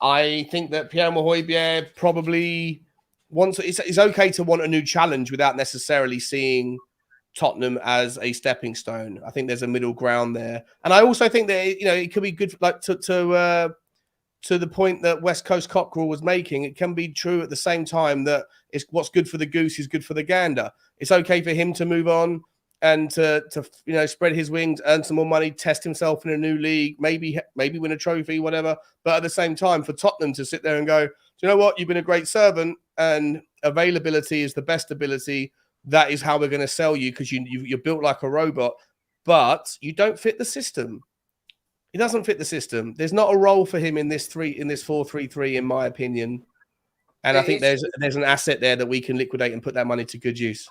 I think that Pierre-Emile Hobjerg probably wants. It's okay to want a new challenge without necessarily seeing Tottenham as a stepping stone. I think there's a middle ground there, and I also think that it could be good, like to the point that West Coast Cockerel was making. It can be true at the same time that it's what's good for the goose is good for the gander. It's okay for him to move on and to spread his wings, earn some more money, test himself in a new league, maybe win a trophy, whatever. But at the same time, for Tottenham to sit there and go, do you know what? You've been a great servant, and availability is the best ability. That is how we're going to sell you, because you're built like a robot, but you don't fit the system. He doesn't fit the system. There's not a role for him in this 4-3-3, in my opinion. And I think there's an asset there that we can liquidate and put that money to good use.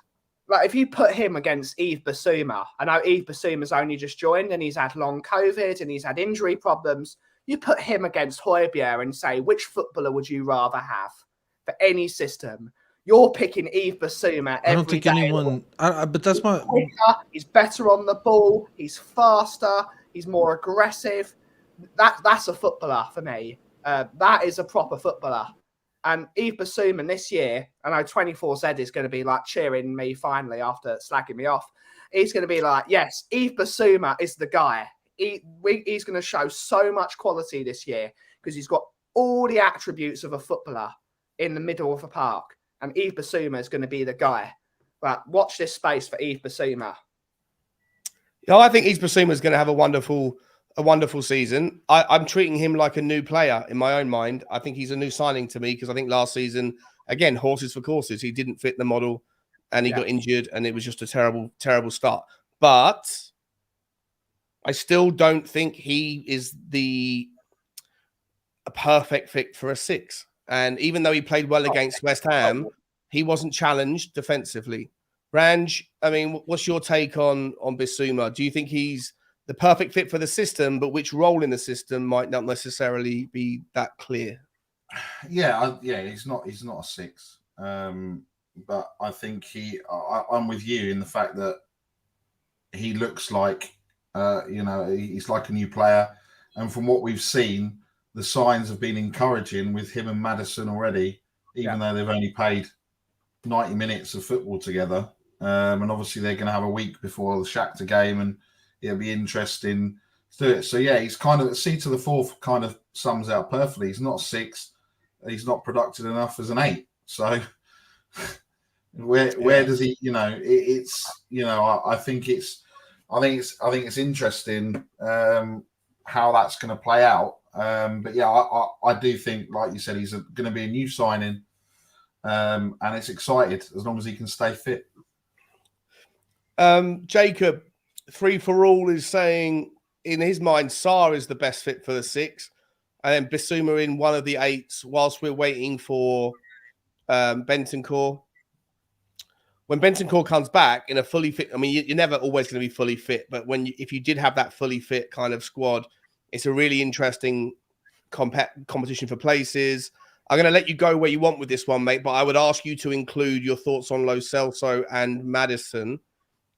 Like if you put him against Yves Bissouma, I know Yves Bissouma's only just joined and he's had long COVID and he's had injury problems. You put him against Hobjerg and say, which footballer would you rather have for any system? You're picking Yves Bissouma every day. I don't think anyone. But that's my. He's better on the ball. He's faster. He's more aggressive. That's a footballer for me. That is a proper footballer. And Yves Bissouma this year, I know 24Z is going to be like cheering me finally after slagging me off. He's going to be like, yes, Yves Bissouma is the guy. He's going to show so much quality this year because he's got all the attributes of a footballer in the middle of the park. And Yves Bissouma is going to be the guy. But watch this space for Yves Bissouma. I think Yves Bissouma is going to have a wonderful season. I'm treating him like a new player in my own mind. I think he's a new signing to me because I think last season, again, horses for courses. He didn't fit the model and he got injured and it was just a terrible, terrible start. But I still don't think he is a perfect fit for a 6. And even though he played well against West Ham, he wasn't challenged defensively. Ranj, I mean, what's your take on Bissouma? Do you think he's the perfect fit for the system, but which role in the system might not necessarily be that clear? Yeah, he's not a 6. But I think I'm with you in the fact that he looks like, he's like a new player. And from what we've seen, the signs have been encouraging with him and Maddison already, even though they've only played 90 minutes of football together. And obviously they're going to have a week before the Shakhtar game and it'll be interesting to do it. So, yeah, he's kind of C to the 4th kind of sums out perfectly. He's not 6. He's not productive enough as an 8. So where does he, I think it's interesting how that's going to play out. But yeah, I do think, like you said, he's going to be a new signing, and it's excited as long as he can stay fit. Jacob, 3 for All is saying in his mind, Sarr is the best fit for the 6, and then Bissouma in one of the 8s whilst we're waiting for Bentancur. When Bentancur comes back in a fully fit, I mean, you're never always going to be fully fit, but if you did have that fully fit kind of squad, It's a really interesting competition for places. I'm going to let you go where you want with this one, mate, but I would ask you to include your thoughts on Lo Celso and Maddison.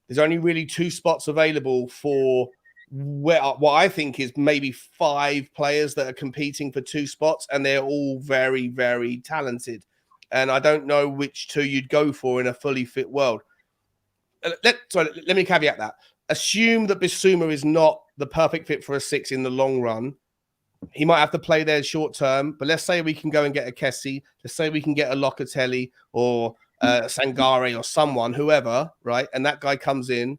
There's only really 2 spots available for what I think is maybe 5 players that are competing for 2 spots, and they're all very, very talented. And I don't know which 2 you'd go for in a fully fit world. Let me caveat that. Assume that Bissouma is not the perfect fit for a 6 in the long run. He might have to play there short term, but let's say we can go and get a Kessie. Let's say we can get a Locatelli or Sangare or someone, whoever, right? And that guy comes in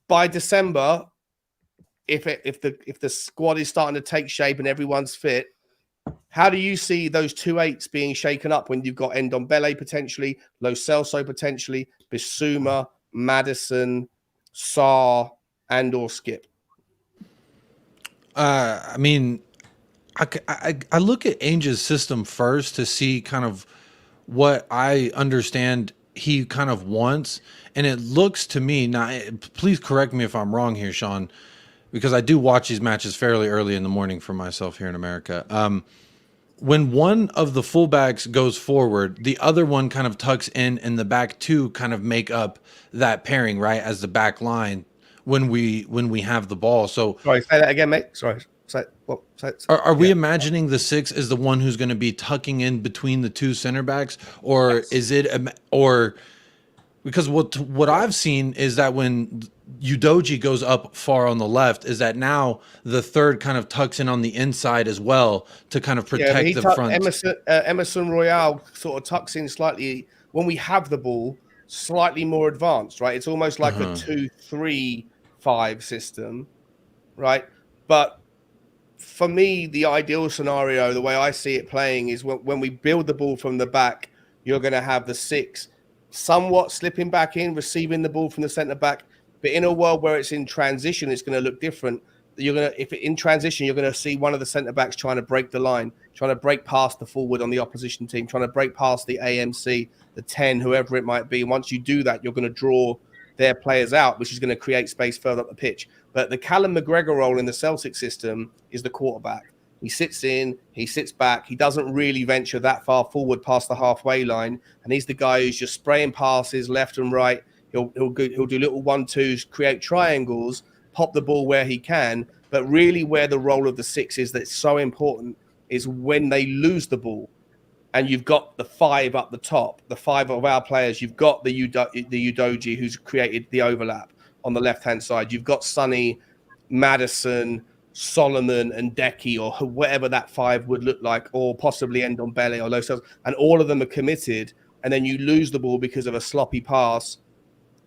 by December. If the squad is starting to take shape and everyone's fit, how do you see those 2 8s being shaken up when you've got Ndombele potentially, Lo Celso potentially, Bissouma, Maddison, Sarr, and or Skip? I mean, I look at Ainge's system first to see kind of what I understand he kind of wants, and it looks to me, now please correct me if I'm wrong here, Sean, because I do watch these matches fairly early in the morning for myself here in America. When one of the fullbacks goes forward, the other one kind of tucks in, and the back 2 kind of make up that pairing, right, as the back line when we have the ball. So sorry, say that again, mate. Sorry. Are we imagining the 6 is the one who's going to be tucking in between the 2 center backs, or is it, or because what I've seen is that when Udogie goes up far on the left, is that now the 3rd kind of tucks in on the inside as well to kind of protect the front. Emerson Royale sort of tucks in slightly when we have the ball, slightly more advanced, right? It's almost like a 2-3-5 system, right? But for me, the ideal scenario, the way I see it playing, is when we build the ball from the back, you're going to have the 6 somewhat slipping back in, receiving the ball from the centre back. But in a world where it's in transition, it's going to look different. If in transition, you're going to see one of the centre backs trying to break the line, trying to break past the forward on the opposition team, trying to break past the AMC, the 10, whoever it might be. Once you do that, you're going to draw their players out, which is going to create space further up the pitch. But the Callum McGregor role in the Celtic system is the quarterback. He sits in, he sits back. He doesn't really venture that far forward past the halfway line. And he's the guy who's just spraying passes left and right. He'll do little 1-2s, create triangles, pop the ball where he can. But really where the role of the 6 is that's so important is when they lose the ball. And you've got the 5 up the top, the 5 of our players. You've got the Udogie who's created the overlap on the left-hand side. You've got Sonny, Maddison, Solomon, and Decky, or whatever that 5 would look like, or possibly Ndombele or Lo Celso, and all of them are committed. And then you lose the ball because of a sloppy pass.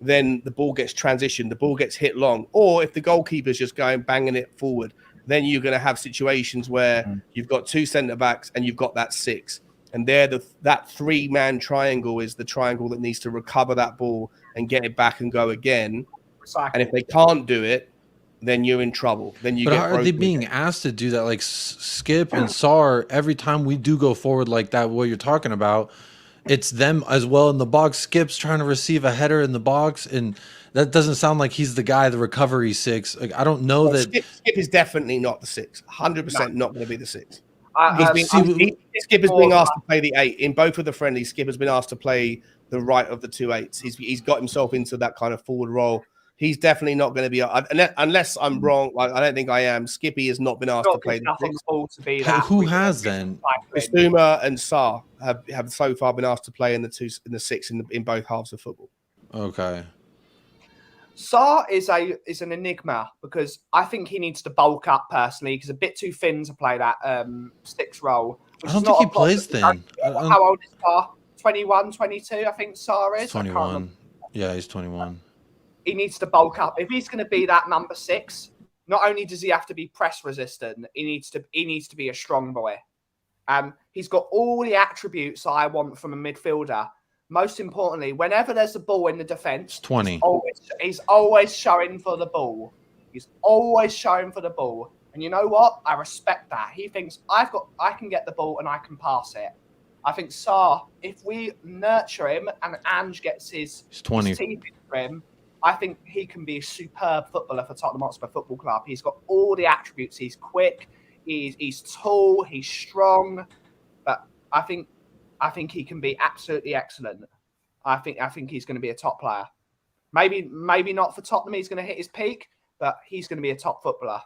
Then the ball gets transitioned, the ball gets hit long. Or if the goalkeeper's just going banging it forward, then you're going to have situations where you've got 2 centre-backs and you've got that 6. And that 3-man triangle is the triangle that needs to recover that ball and get it back and go again. And if they can't do it, then you're in trouble. Then you. But get are they being asked to do that? Like Skip and Sarr, every time we do go forward like that, what you're talking about, it's them as well in the box. Skip's trying to receive a header in the box, and that doesn't sound like he's the guy, the recovery 6. Like, I don't know that Skip is definitely not the 6. 100% not going to be the 6. Skip is being asked to play the 8 in both of the friendlies. Skip has been asked to play the right of the 2 8s. He's got himself into that kind of forward role. He's definitely not going to be, unless I'm wrong. I don't think I am. Skippy has not been asked to play the 6. Who has then? Bissouma and Sarr have so far been asked to play in the 6 in both halves of football. Okay. Sarr is an enigma because I think he needs to bulk up personally because a bit too thin to play that 6 role. I don't think he plays thin. How old is Sarr? 21, 22, I think Sarr is. 21. Yeah, he's 21. He needs to bulk up. If he's going to be that number 6, not only does he have to be press resistant, he needs to be a strong boy. He's got all the attributes I want from a midfielder. Most importantly, whenever there's a ball in the defence, 20. He's always showing for the ball. He's always showing for the ball. And you know what? I respect that. He thinks I can get the ball and I can pass it. I think Sarr, if we nurture him and Ange gets his 20. teeth into him, I think he can be a superb footballer for Tottenham Hotspur Football Club. He's got all the attributes. He's quick. He's tall. He's strong. But I think he can be absolutely excellent. I think he's going to be a top player. Maybe not for Tottenham. He's going to hit his peak, but he's going to be a top footballer.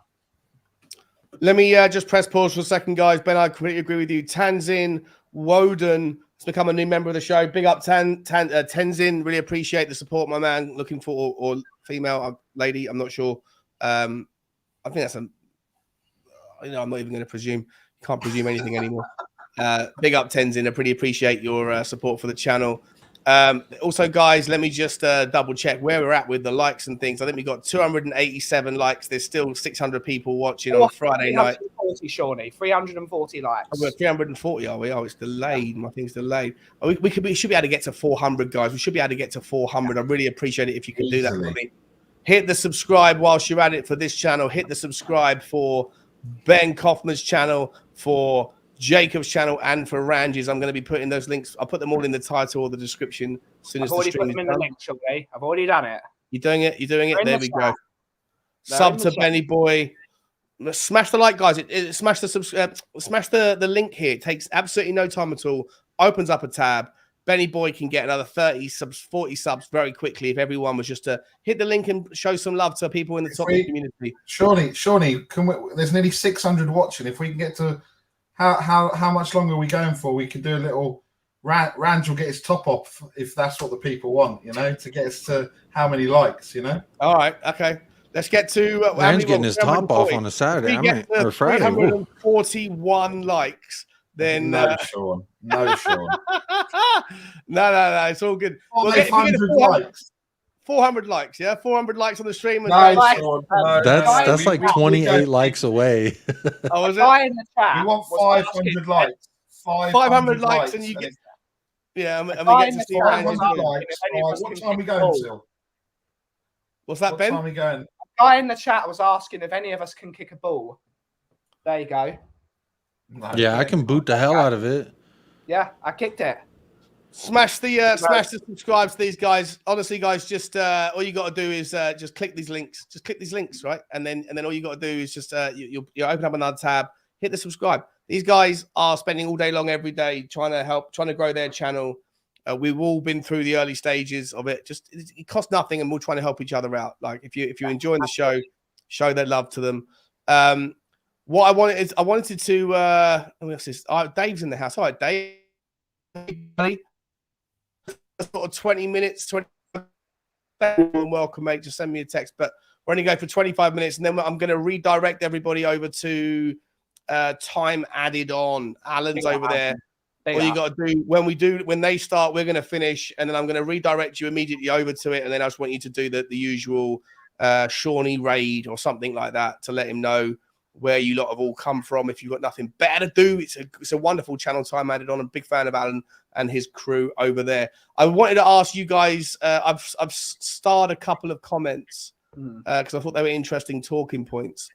Let me just press pause for a second, guys. Ben, I completely agree with you. Tanzin Woden has become a new member of the show. Big up, Tenzin. Really appreciate the support, my man. Looking for or female lady. I'm not sure. I think that's I'm not even going to presume. Can't presume anything anymore. Big up, Tenzin. I pretty appreciate your support for the channel. Also, guys, let me just double check where we're at with the likes and things. I think we got 287 likes. There's still 600 people watching on Friday night. 340, Shawnee. 340 likes. Oh, we're 340, are we? Oh, it's delayed. My thing's delayed. Oh, we should be able to get to 400, guys. We should be able to get to 400. I really appreciate it if you can do that for me. Hit the subscribe whilst you're at it for this channel. Hit the subscribe for Ben Kaufman's channel, for Jacob's channel, and for Ranj's. I'm going to be putting those links. I'll put them all in the title or the description as soon as the stream is done. I've already done it. You're doing it. You're doing it. There we go. Sub to Benny Boy. Smash the like, guys. Smash the link here. It takes absolutely no time at all. Opens up a tab. Benny Boy can get another 30 subs, 40 subs very quickly if everyone was just to hit the link and show some love to people in the Tottenham community. Shawnee, there's nearly 600 watching. If we can get to how much longer are we going for? We can do a little. Ranj will get his top off if that's what the people want, to get us to how many likes, All right, okay. Let's get to Ranj getting his top off on a Saturday, or Friday. 341 likes. Then no, Sean. No, it's all good. 500 likes. 400 likes, yeah, 400 likes on the stream. That's like 28 likes away. Oh, is it? You want 500 likes? 500 likes, and you get. Yeah, and we get to see 500 likes. What time are we going till? What's that, Ben? What time are we going? A guy in the chat was asking if any of us can kick a ball. There you go. No, yeah, I can boot the hell out of it. Yeah, I kicked it. Smash the subscribe to these guys. Honestly, guys, just all you got to do is just click these links. Just click these links, right? And then all you got to do is just you open up another tab, hit the subscribe. These guys are spending all day long every day trying to grow their channel. We've all been through the early stages of it. Just it costs nothing, and we're trying to help each other out. Like if you're enjoying the show, show that love to them. What I wanted to what's this? Dave's in the house. All right, Dave. Sort of 20 minutes, 20. Welcome, mate. Just send me a text. But we're only going for 25 minutes, and then I'm going to redirect everybody over to time added on. Alan's over there. All you got to do when they start, we're going to finish, and then I'm going to redirect you immediately over to it, and then I just want you to do the usual Shawnee raid or something like that to let him know where you lot have all come from. If you've got nothing better to do, it's a wonderful channel. Time added on. I'm a big fan of Alan and his crew over there. I wanted to ask you guys. I've starred a couple of comments because I thought they were interesting talking points.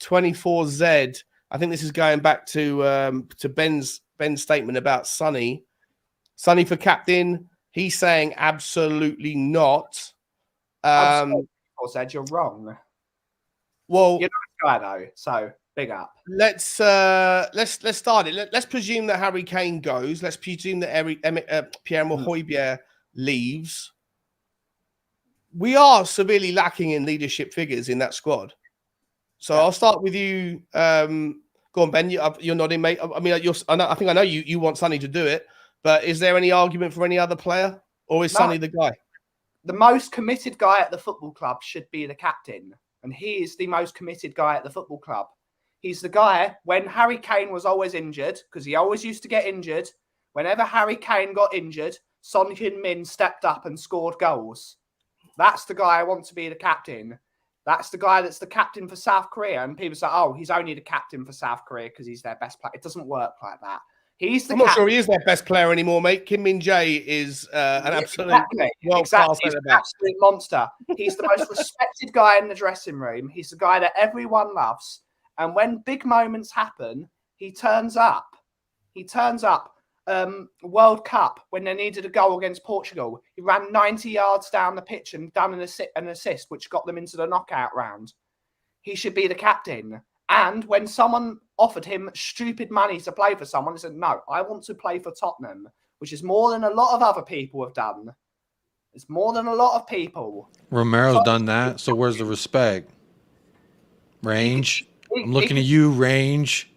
24Z. I think this is going back to Ben's statement about Sonny. Sonny for captain. He's saying absolutely not. Said you're wrong. Well, you're not a guy though, so big up. Let's start it. Let's presume that Harry Kane goes. Let's presume that Pierre-Emile Hobjerg leaves. We are severely lacking in leadership figures in that squad. So I'll start with you. Go on, Ben. You're nodding, mate. I mean, I think I know you want Sonny to do it, but is there any argument for any other player, or is Sonny the guy? The most committed guy at the football club should be the captain. And he is the most committed guy at the football club. He's the guy, when Harry Kane was always injured, because he always used to get injured, whenever Harry Kane got injured, Son Heung-min stepped up and scored goals. That's the guy I want to be the captain. That's the guy that's the captain for South Korea. And people say, oh, he's only the captain for South Korea because he's their best player. It doesn't work like that. He's the I'm not sure he is their best player anymore, mate. Kim Min-jae is an absolute world-class He's an absolute monster. He's the most respected guy in the dressing room. He's the guy that everyone loves. And when big moments happen, he turns up. He turns up. World Cup when they needed a goal against Portugal. He ran 90 yards down the pitch and done an assist, which got them into the knockout round. He should be the captain. And when someone offered him stupid money to play for someone, he said, no, I want to play for Tottenham, which is more than a lot of other people have done. It's more than a lot of people. Romero's done that, so where's the respect? Range? I'm looking at you, Range.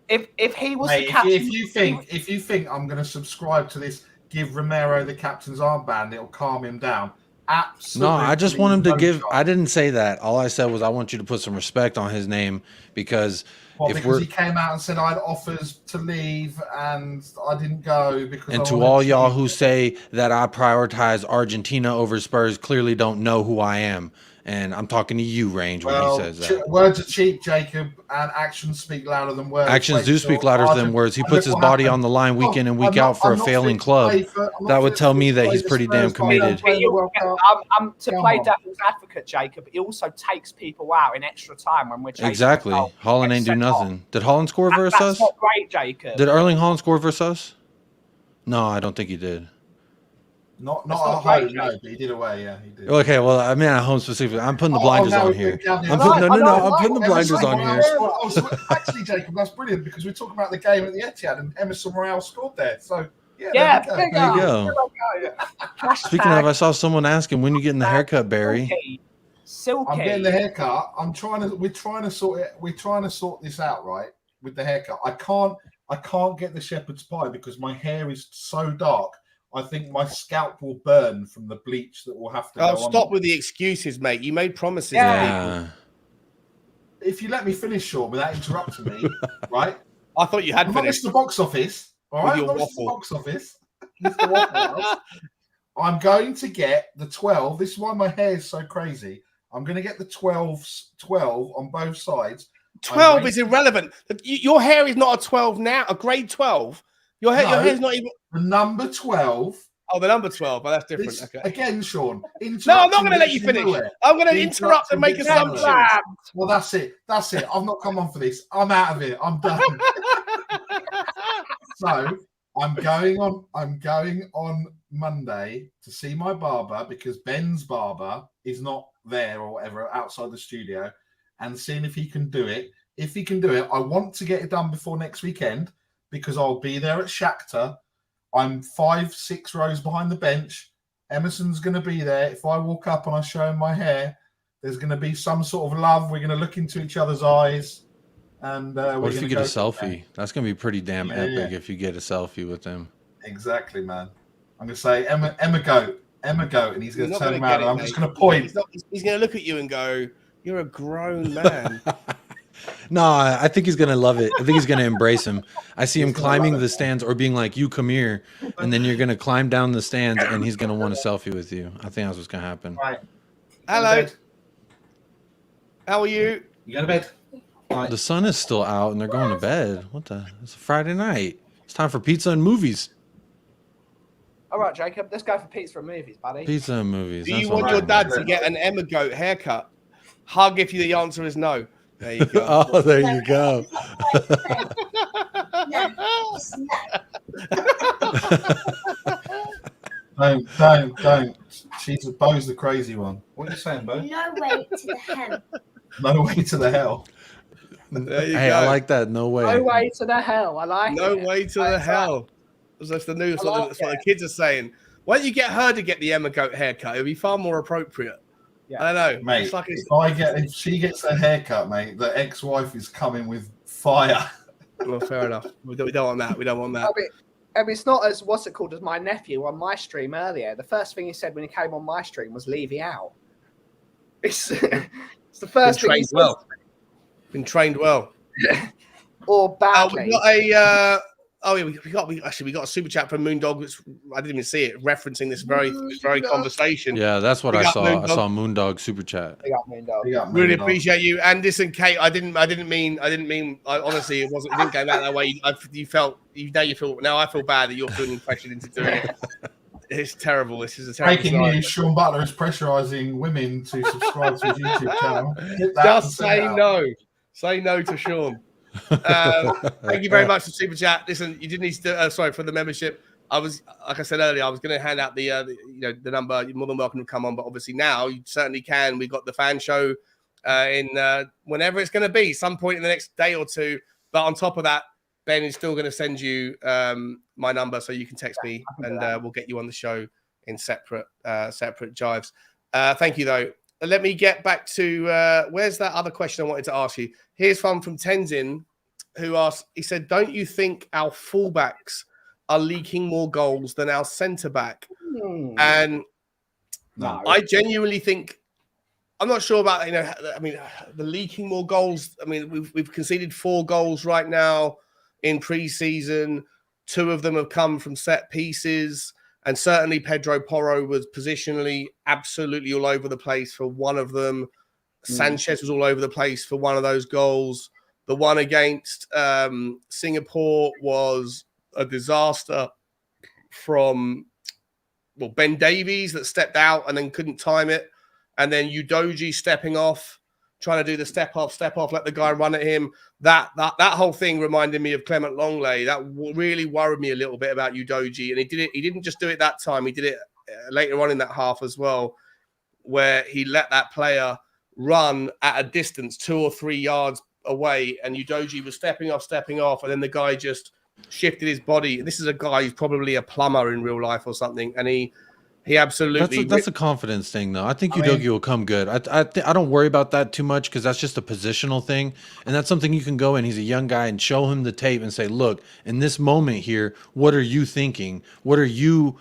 If he was Mate, the captain... If you think I'm going to subscribe to this, give Romero the captain's armband, it'll calm him down. Absolutely. No, I just want him to give. shot. I didn't say that. All I said was I want you to put some respect on his name because because he came out and said I had offers to leave and I didn't go because. And to all y'all who say that I prioritize Argentina over Spurs, clearly don't know who I am. And I'm talking to you, Range, when he says that. Words are cheap, Jacob, and actions speak louder than words. Actions do speak louder than words. He puts his body on the line week in and week out for a failing club. That would tell me that he's pretty damn committed. To play devil's advocate, Jacob, it also takes people out in extra time when we're chasing. Exactly. Holland ain't do nothing. Did Holland score versus us? That's not great, Jacob. Did Erling Holland score versus us? No, I don't think he did. Not at home, no, but he did away, yeah, he did. Okay, well, I mean at home specifically. I'm putting the blinders on here. I'm putting the blinders on here. Actually, Jacob, that's brilliant because we're talking about the game at the Etihad and Emerson Royale scored there. So yeah, there you go. Speaking of, I saw someone asking when you getting the haircut, Barry. Silky. I'm getting the haircut. We're trying to sort it. We're trying to sort this out, right? With the haircut, I can't get the shepherd's pie because my hair is so dark. I think my scalp will burn from the bleach that will have to go on. Stop with the excuses, mate. You made promises. Yeah. If you let me finish, Sean, without interrupting me, right? I thought you had I'm finished. not the box office, all right? I'm not the box office. I'm going to get the 12. This is why my hair is so crazy. I'm going to get the 12 on both sides. 12 is irrelevant. Your hair is not a 12 now, a grade 12. Your hair's not even the number 12. Oh, the number 12. Well, that's different. Okay. Again, Sean. No, I'm not going to let you finish. I'm going to interrupt and make assumptions. Well, that's it. I've not come on for this. I'm out of here. I'm done. So I'm going on Monday to see my barber because Ben's barber is not there or whatever outside the studio, and seeing if he can do it. If he can do it, I want to get it done before next weekend. Because I'll be there at Shakhtar. I'm 5-6 rows behind the bench. Emerson's going to be there. If I walk up and I show him my hair, there's going to be some sort of love. We're going to look into each other's eyes. And what if you get a selfie? That's going to be pretty damn epic if you get a selfie with him. Exactly, man. I'm going to say, Emma Goat. And he's going to turn around and I'm just going to point. He's going to look at you and go, you're a grown man. No, I think he's going to love it. I think he's going to embrace him. I see him climbing the stands or being like, you come here. And then you're going to climb down the stands and he's going to want a selfie with you. I think that's what's going to happen. Right. Hello. How are you? You go to bed? Right. The sun is still out and they're going to bed. It's a Friday night. It's time for pizza and movies. All right, Jacob, let's go for pizza and movies, buddy. Pizza and movies. Do you want your dad to get an Emma Goat haircut? Hug if the answer is no. There you go. Oh, there you go. Don't. Bo's the crazy one. What are you saying, Bo? No way to the hell. No way to the hell. There you hey, go. I like that. No way. No way to the hell. I like no it. No way to the hell. That's the news. That's what the kids are saying. Why don't you get her to get the Emma Goat haircut? It would be far more appropriate. Yeah. I don't know, mate. If she gets a haircut, mate, the ex-wife is coming with fire. Well, fair enough. We don't want that. We don't want that. I mean, it's not as as my nephew on my stream earlier. The first thing he said when he came on my stream was "leave you out." It's the first thing he said. Been trained well. Or badly. We got a. We got a super chat from Moondog, which I didn't even see it, referencing this very conversation. Yeah, that's what I saw. I saw Moondog super chat. We got Moondog. Really appreciate you. And listen, Kate, I didn't mean. Honestly, it didn't go out that way. You feel now. I feel bad that you're feeling pressured into doing it. It's terrible. This is a terrible. Breaking news: Sean Butler is pressurizing women to subscribe to his YouTube channel. Just say no. Say no to Sean. Thank you very much for super chat. Listen, you didn't need to. Sorry for the membership. I was, like I said earlier, I was going to hand out the number. You're more than welcome to come on, but obviously now you certainly can. We got the fan show in whenever it's going to be, some point in the next day or two. But on top of that, Ben is still going to send you my number so you can text me, and we'll get you on the show in separate jives. Thank you though. Let me get back to where's that other question I wanted to ask you. Here's one from Tenzin, who asked. He said, "Don't you think our fullbacks are leaking more goals than our centre back?" And No. I genuinely think, I'm not sure about, I mean, the leaking more goals. I mean, we've conceded 4 goals right now in pre-season. 2 of them have come from set pieces. And certainly Pedro Porro was positionally absolutely all over the place for one of them. Sanchez was all over the place for one of those goals. The one against Singapore was a disaster from Ben Davies that stepped out and then couldn't time it. And then Udogie stepping off, trying to do the step off, let the guy run at him. That whole thing reminded me of Clement Longley. That really worried me a little bit about Udogie. And he did it. He didn't just do it that time. He did it later on in that half as well, where he let that player run at a distance 2 or 3 yards away, and Udogie was stepping off, and then the guy just shifted his body. This is a guy who's probably a plumber in real life or something, and he absolutely. That's a confidence thing, though. I think Udogie will come good. I don't worry about that too much because that's just a positional thing, and that's something you can go in. He's a young guy and show him the tape and say, "Look, in this moment here, what are you thinking? What is your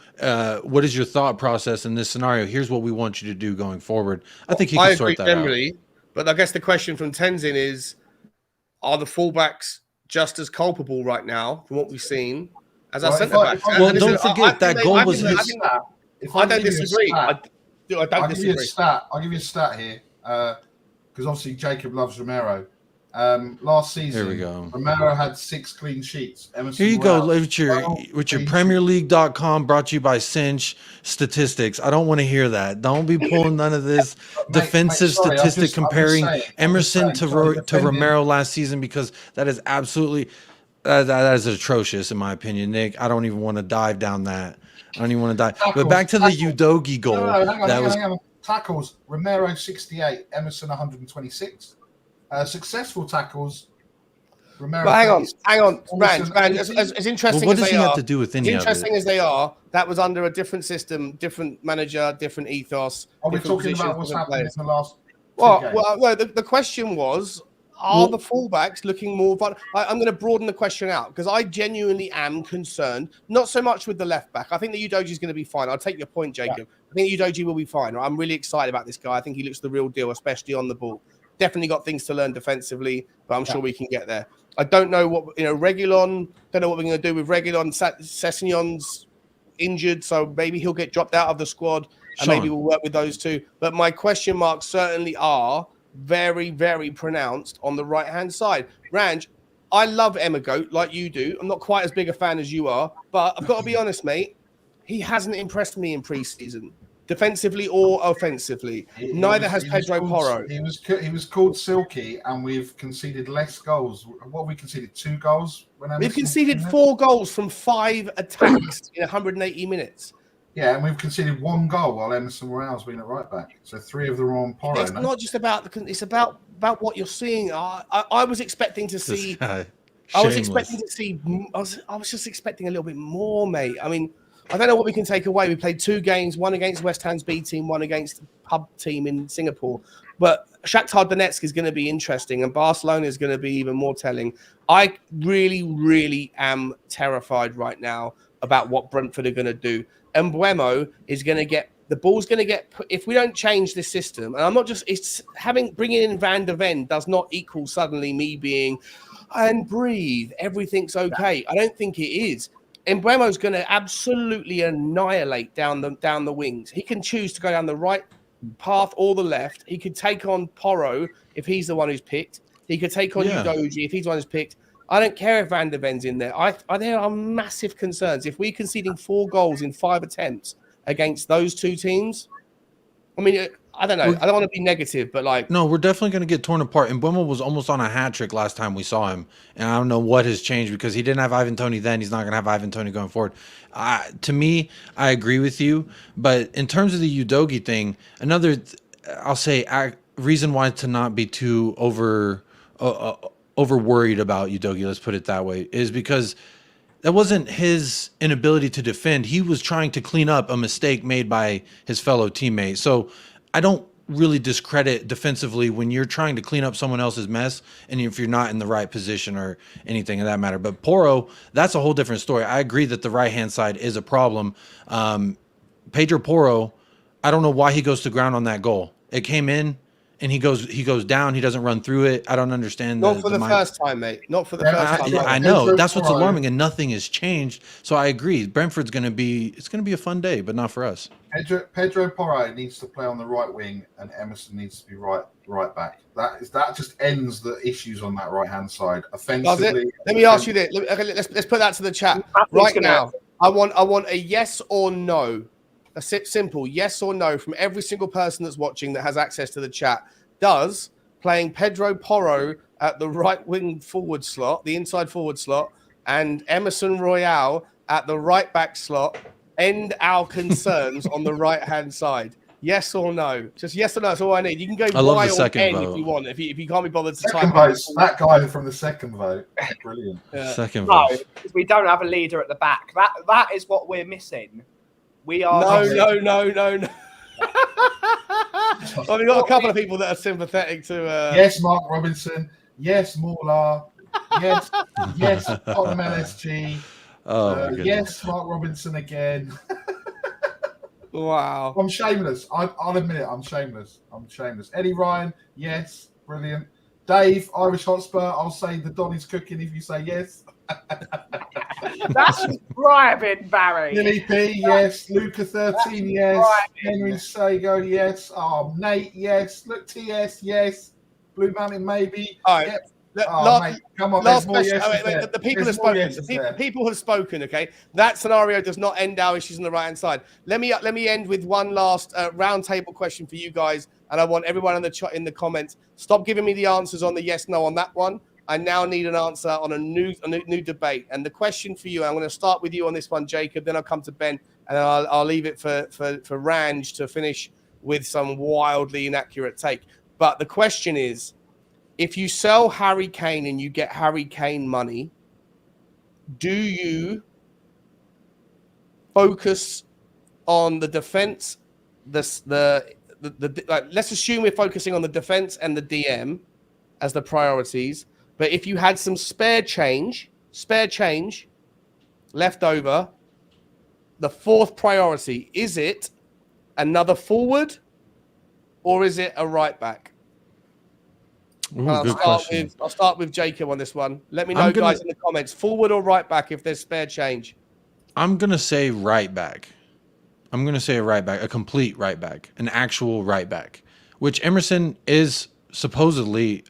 thought process in this scenario? Here's what we want you to do going forward." I think he can sort that out. But I guess the question from Tenzin is, are the fullbacks just as culpable right now from what we've seen as our centre backs? Well, don't forget that goal was his. I don't disagree. I don't disagree. I'll give you a stat here, because obviously Jacob loves Romero. Last season, Here we go. Romero had 6 clean sheets. Here you go with your PremierLeague.com, brought to you by Cinch statistics. I don't want to hear that. Don't be pulling none of this defensive statistic comparing Emerson to Romero last season, because that is absolutely that is atrocious in my opinion, Nick. I don't even want to dive down that. I don't even want to dive. But back to the Udogie goal. Hang on. Tackles: Romero 68, Emerson 126. Successful tackles: Romero. But hang on, Rand. As interesting what as does they he are, have to do with any of interesting it? as they are, that was under a different system, different manager, different ethos. Are we talking about what's happened in the last? Well, the question was, are the fullbacks looking more vulnerable? I'm going to broaden the question out because I genuinely am concerned, not so much with the left back. I think that Udogie is going to be fine. I'll take your point, Jacob. Yeah. I think Udogie will be fine. I'm really excited about this guy. I think he looks the real deal, especially on the ball. Definitely got things to learn defensively, but I'm sure we can get there. I don't know what, Reguilon, don't know what we're going to do with Reguilon. Sessegnon's injured, so maybe he'll get dropped out of the squad, and maybe we'll work with those two. But my question marks certainly are very, very pronounced on the right-hand side. Ranj, I love Emma Goat like you do. I'm not quite as big a fan as you are, but I've got to be honest, mate. He hasn't impressed me in pre-season, defensively or offensively. Neither has Pedro Porro. He was called Silky, and we've conceded less goals. What we conceded? 2 goals. We've conceded 4 goals from 5 attacks in 180 minutes. Yeah, and we've conceded 1 goal while Emerson Royale's been at right back. So 3 of them are on Porro. It's not just about it's about what you're seeing. I was expecting to see. I was just expecting a little bit more, mate. I mean, I don't know what we can take away. We played 2 games, one against West Ham's B team, one against the pub team in Singapore. But Shakhtar Donetsk is going to be interesting, and Barcelona is going to be even more telling. I really, really am terrified right now about what Brentford are going to do. And Mbeumo is going to get the ball's going to get put, if we don't change this system. And I'm not just bringing in Van der Ven does not equal suddenly me being and breathe. Everything's okay. I don't think it is. Mbeumo's going to absolutely annihilate down the wings. He can choose to go down the right path or the left. He could take on Porro if he's the one who's picked. He could take on Udogie if he's the one who's picked. I don't care if Van der Ven's in there. There are massive concerns. If we're conceding 4 goals in 5 attempts against those 2 teams, I mean, I don't know. I don't want to be negative, but like, No, we're definitely going to get torn apart. And Buemo was almost on a hat trick last time we saw him. And I don't know what has changed because he didn't have Ivan Toney then. He's not going to have Ivan Toney going forward. To me, I agree with you. But in terms of the Udogie thing, I'll say reason why to not be too over worried about Udogie, let's put it that way, is because that wasn't his inability to defend. He was trying to clean up a mistake made by his fellow teammate. So I don't really discredit defensively when you're trying to clean up someone else's mess and if you're not in the right position or anything of that matter. But Porro, that's a whole different story. I agree that the right-hand side is a problem. Pedro Porro, I don't know why he goes to ground on that goal. It came in and he goes down. He doesn't run through it. I don't understand. Not for the first time, mate. Not for the first time. I know that's what's alarming, and nothing has changed. So I agree. Brentford's going to be a fun day, but not for us. Pedro Porro needs to play on the right wing, and Emerson needs to be right back. That just ends the issues on that right hand side offensively. Let me ask you this. Let's put that to the chat right now. I want a yes or no. A simple yes or no from every single person that's watching that has access to the chat. Does playing Pedro Porro at the right wing forward slot, the inside forward slot, and Emerson Royale at the right back slot end our concerns on the right hand side? Yes or no? Just yes or no. That's all I need. You can go Y or N if you want. If you can't be bothered to type. That guy from the second vote. Brilliant. Second vote. No, because we don't have a leader at the back. That is what we're missing. We are no. Well, we've got a couple of people that are sympathetic to. Yes, Mark Robinson. Yes, Morla. Yes, Tottenham LSG. Yes, Mark Robinson again. Wow. I'm shameless. I'll admit it. I'm shameless. Eddie Ryan. Yes, brilliant. Dave, Irish Hotspur. I'll say the Donny's cooking if you say yes. That's bribing, Barry. Lily P, yes. Luca 13, yes. Henry Sago, yes. Nate, yes. Look, TS, yes. Blue Mountain, maybe. All right. Yep. Mate, come on. Last question. The people have spoken. The people have spoken. Okay, that scenario does not end our issues on the right hand side. Let me end with one last round table question for you guys, and I want everyone in the chat in the comments. Stop giving me the answers on the yes no on that one. I now need an answer on a new debate. And the question for you, I'm going to start with you on this one, Jacob. Then I'll come to Ben, and then I'll leave it for Ranj to finish with some wildly inaccurate take. But the question is, if you sell Harry Kane and you get Harry Kane money, do you focus on the defense? Let's assume we're focusing on the defense and the DM as the priorities. But if you had some spare change left over, the fourth priority, is it another forward or is it a right back? Ooh, I'll start with Jacob on this one. Let me know, guys, in the comments, forward or right back if there's spare change. I'm going to say right back. I'm going to say a right back, a complete right back, an actual right back, which Emerson is supposedly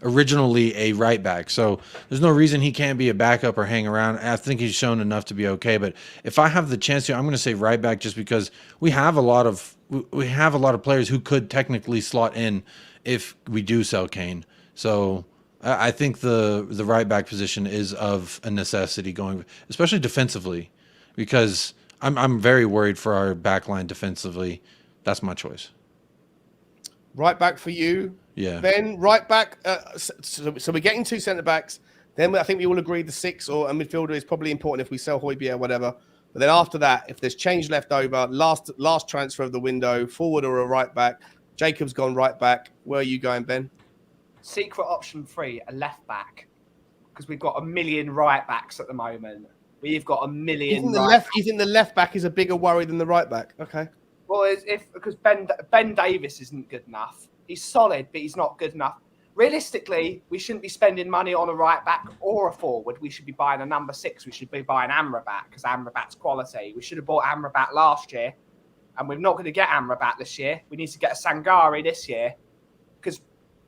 originally a right back. So there's no reason he can't be a backup or hang around. I think he's shown enough to be okay. But if I have the chance to, I'm going to say right back just because we have a lot of players who could technically slot in if we do sell Kane. So I think the right back position is of a necessity going, especially defensively, because I'm very worried for our back line defensively. That's my choice. Right back for you. Yeah. Then right back. So we're getting two centre backs. Then I think we all agree the 6 or a midfielder is probably important if we sell Hobjerg or whatever. But then after that, if there's change left over, last transfer of the window, forward or a right back. Jacob's gone right back. Where are you going, Ben? Secret option 3, a left back, because we've got a million right backs at the moment. We've got a million. You think the left back is a bigger worry than the right back? Okay. Well, because Ben Davis isn't good enough. He's solid, but he's not good enough. Realistically, we shouldn't be spending money on a right back or a forward. We should be buying a number 6. We should be buying Amrabat because Amrabat's quality. We should have bought Amrabat last year, and we're not going to get Amrabat this year. We need to get a Sangari this year because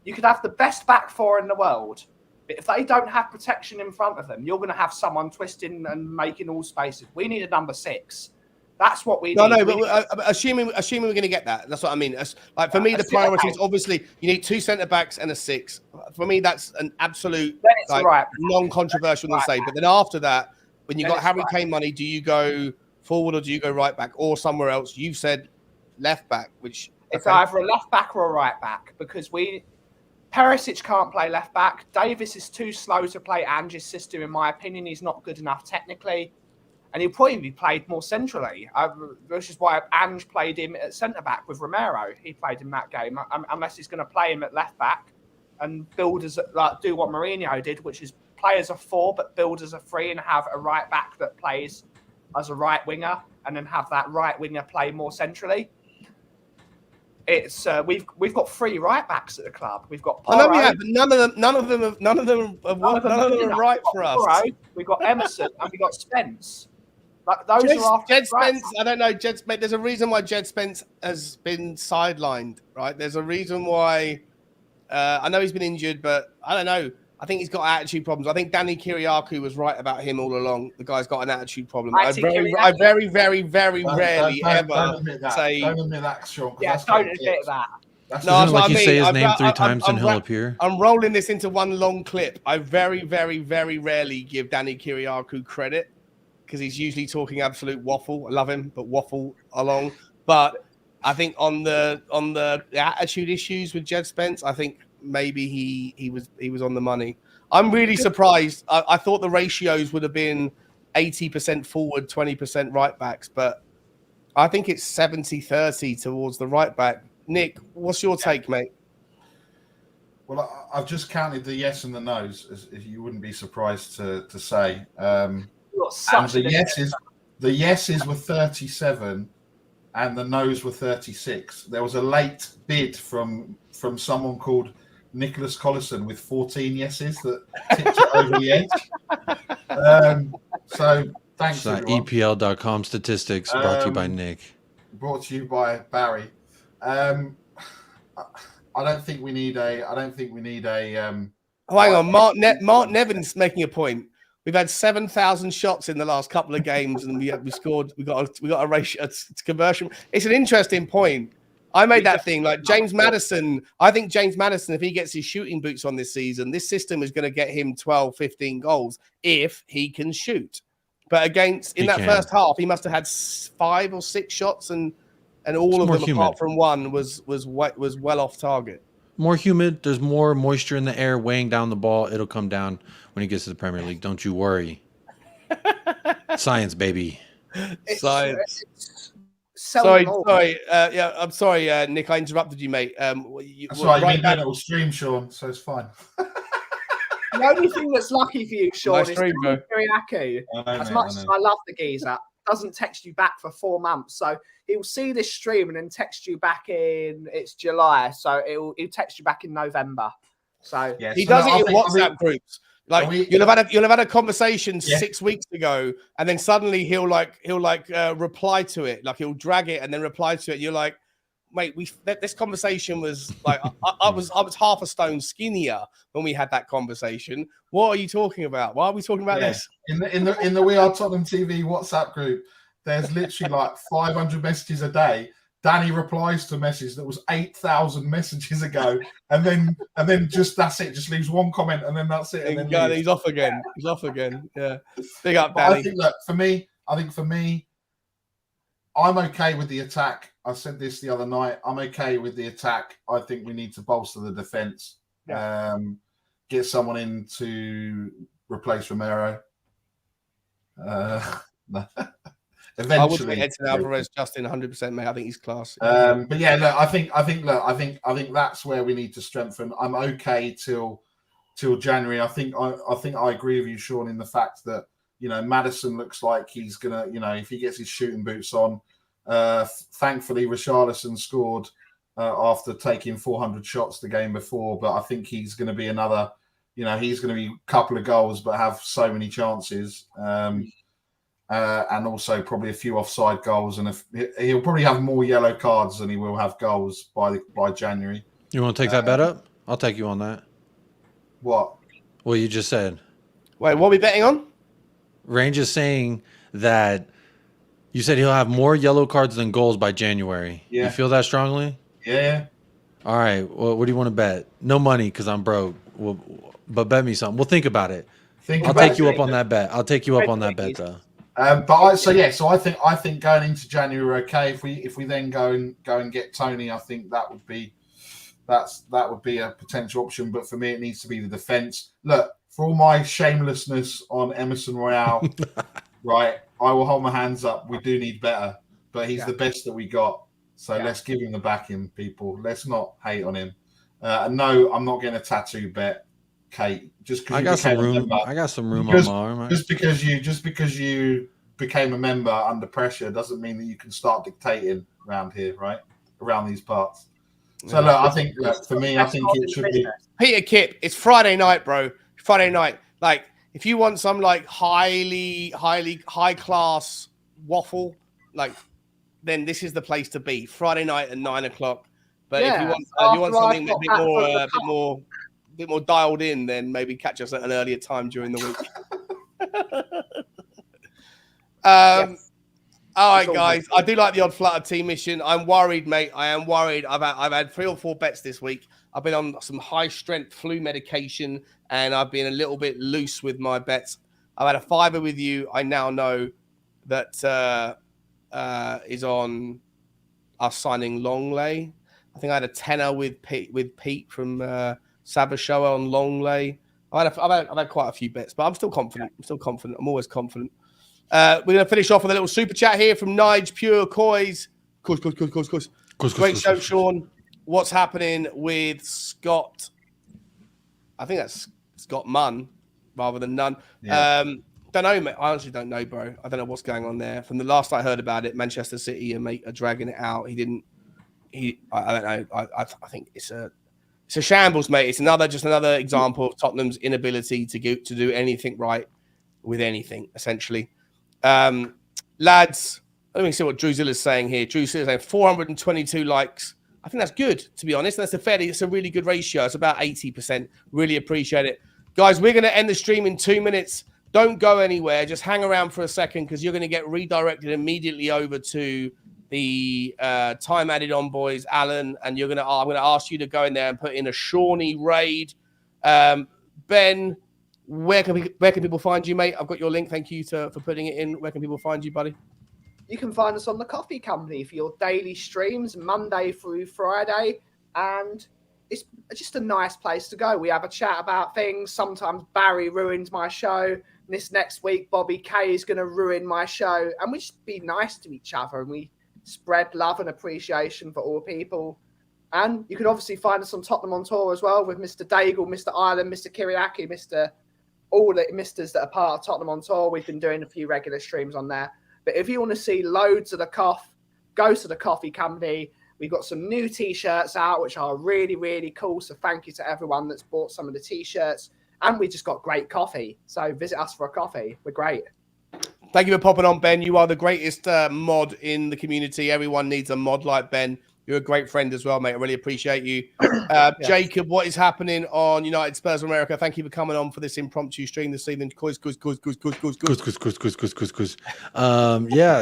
you could have the best back 4 in the world, but if they don't have protection in front of them, you're going to have someone twisting and making all spaces. We need a number 6. That's what we No, need. but assuming we're going to get that, that's what I mean. Like for me, the priority is obviously you need 2 centre backs and a 6. For me, that's an absolute like non-controversial to say. But then after that, when you got Harry Kane money, do you go forward or do you go right back or somewhere else? You've said left back, which it's either a left back or a right back because Perisic can't play left back. Davis is too slow to play Ange's system, in my opinion. He's not good enough technically. And he'll probably be played more centrally, which is why Ange played him at centre-back with Romero. He played in that game, unless he's going to play him at left-back and build as do what Mourinho did, which is play as a 4 but build as a 3 and have a right-back that plays as a right winger and then have that right winger play more centrally. It's we've got 3 right backs at the club. We've got Porro. I know we have, but none of them are right for us. Porro, we've got Emerson and we've got Spence. Like those are Jed Spence. I don't know. Jed Spence. There's a reason why Jed Spence has been sidelined, right? There's a reason why. I know he's been injured, but I don't know. I think he's got attitude problems. I think Danny Kiriakou was right about him all along. The guy's got an attitude problem. I very rarely ever say. Don't admit that, Sean. Yeah, don't admit that. No, like you say his name 3 times and he'll appear. I'm rolling this into one long clip. I very rarely give Danny Kiriakou credit because he's usually talking absolute waffle. I love him, but waffle along. But I think on the attitude issues with Jed Spence, I think maybe he was on the money. I'm really surprised. I thought the ratios would have been 80% forward, 20% right backs, but I think it's 70-30 towards the right back. Nick, what's your take, mate? Well, I've just counted the yes and the no's, as you wouldn't be surprised to say. And the yeses were 37 and the no's were 36. There was a late bid from someone called Nicholas Collison with 14 yeses that tipped it over the edge. So thanks, everyone. EPL.com statistics brought to you by Nick. Brought to you by Barry. I don't think we need a. Hang on, Mark Nevin's making a point. We've had 7,000 shots in the last couple of games, and we scored. We got a ratio. It's conversion. It's an interesting point. I made that thing like James Maddison. I think James Maddison, if he gets his shooting boots on this season, this system is going to get him 12, 15 goals if he can shoot. But in that first half, he must have had 5 or 6 shots, and all of them, apart from one, was well off target. More humid. There's more moisture in the air weighing down the ball. It'll come down when he gets to the Premier League. Don't you worry. Science, baby. Science. Sorry. I'm sorry, Nick. I interrupted you, mate. That's right. You made a little stream, Sean, so it's fine. The only thing that's lucky for you, Sean, is Kiriakou. As much as I love the geezer, doesn't text you back for 4 months. So he'll see this stream and then text you back it's July. So he'll text you back in November. So he does it in WhatsApp groups. Like you'll have had a conversation 6 weeks ago, and then suddenly he'll reply to it. Like he'll drag it and then reply to it. You're like, mate, this conversation was like I was half a stone skinnier when we had that conversation. What are you talking about? Why are we talking about this? In the We Are Tottenham TV WhatsApp group, there's literally like 500 messages a day. Danny replies to a message that was 8,000 messages ago, and then just that's it. Just leaves one comment, and then that's it. And then he's off again. He's off again. Yeah, big up, Danny. I think for me, I'm okay with the attack. I said this the other night. I'm okay with the attack. I think we need to bolster the defense. Yeah. Get someone in to replace Romero. Eventually, I would head to Alvarez, Justin, 100%, mate. I think he's class. But yeah, look, I think that's where we need to strengthen. I'm okay till January. I think I agree with you, Sean, in the fact that Maddison looks like he's gonna, if he gets his shooting boots on. Thankfully, Richarlison scored after taking 400 shots the game before, but I think he's going to be another. He's going to be a couple of goals, but have so many chances. And also probably a few offside goals, and he'll probably have more yellow cards than he will have goals by January. You want to take that bet up? I'll take you on that. What? Well, you just said. Wait, what are we betting on? Range is saying that You said he'll have more yellow cards than goals by January. Yeah. You feel that strongly? Yeah. All right. Well, what do you want to bet? No money because I'm broke. Well, but bet me something. We'll think about it. I'll take you up on that bet. I'll take you up on that bet, though. So I think going into January, we're okay. If we then go and get Tony, I think that would be a potential option. But for me, it needs to be the defence. Look, for all my shamelessness on Emerson Royale, right? I will hold my hands up. We do need better, but he's the best that we got. So let's give him the backing, people. Let's not hate on him. And no, I'm not getting a tattoo bet, Kate. Just because I got some room. I got some room on my arm. Just because you became a member under pressure doesn't mean that you can start dictating around here, right? Around these parts. So look, I think for me, I think it should be Peter Kip. It's Friday night, bro. Friday night. Like, if you want some like high class waffle, like, then this is the place to be. Friday night at 9 o'clock. But if you want something a bit more dialed in, then maybe catch us at an earlier time during the week. All right, guys. I do like the odd flutter team mission. I'm worried, mate. I am worried. I've had 3 or 4 bets this week. I've been on some high strength flu medication, and I've been a little bit loose with my bets. I've had a fiver with you. I now know that is on us signing Longley. I think I had a tenner with Pete from Sabashoa on Longley. I've had quite a few bets, but I'm still confident. I'm always confident. We're going to finish off with a little super chat here from Nige Pure Coys. Course. Great show, Sean. What's happening with Scott? I think that's Scott Munn rather than Nunn. Yeah. Don't know, mate. I honestly don't know, bro. I don't know what's going on there. From the last I heard about it, Manchester City are dragging it out. I don't know. I think it's a shambles, mate. It's just another example of Tottenham's inability to do anything right with anything, essentially. Lads, let me see what Druzilla's saying here. Druzilla's saying 422 likes. I think that's good, to be honest. It's a really good ratio. It's about 80%. Really appreciate it. Guys, we're going to end the stream in 2 minutes. Don't go anywhere. Just hang around for a second because you're going to get redirected immediately over to the time added on boys, Alan, and I'm going to ask you to go in there and put in a Shawnee raid. Ben, where can people find you, mate? I've got your link. Thank you for putting it in. Where can people find you, buddy? You can find us on the Coffee Company for your daily streams, Monday through Friday, and it's just a nice place to go. We have a chat about things. Sometimes Barry ruins my show. This next week, Bobby K is going to ruin my show, and we just be nice to each other, and we spread love and appreciation for all people. And you can obviously find us on Tottenham on Tour as well with Mr. Daigle, Mr. Ireland, Mr. Kiriaki, all the misters that are part of Tottenham on Tour. We've been doing a few regular streams on there. But if you want to see loads of the cough, go to the Coffee Company. We've got some new T-shirts out, which are really, really cool. So thank you to everyone that's bought some of the T-shirts. And we just got great coffee. So visit us for a coffee. We're great. Thank you for popping on, Ben. You are the greatest mod in the community. Everyone needs a mod like Ben. You're a great friend as well, mate. I really appreciate you. Yes. Jacob, what is happening on United Spurs of America? Thank you for coming on for this impromptu stream this evening. Yeah,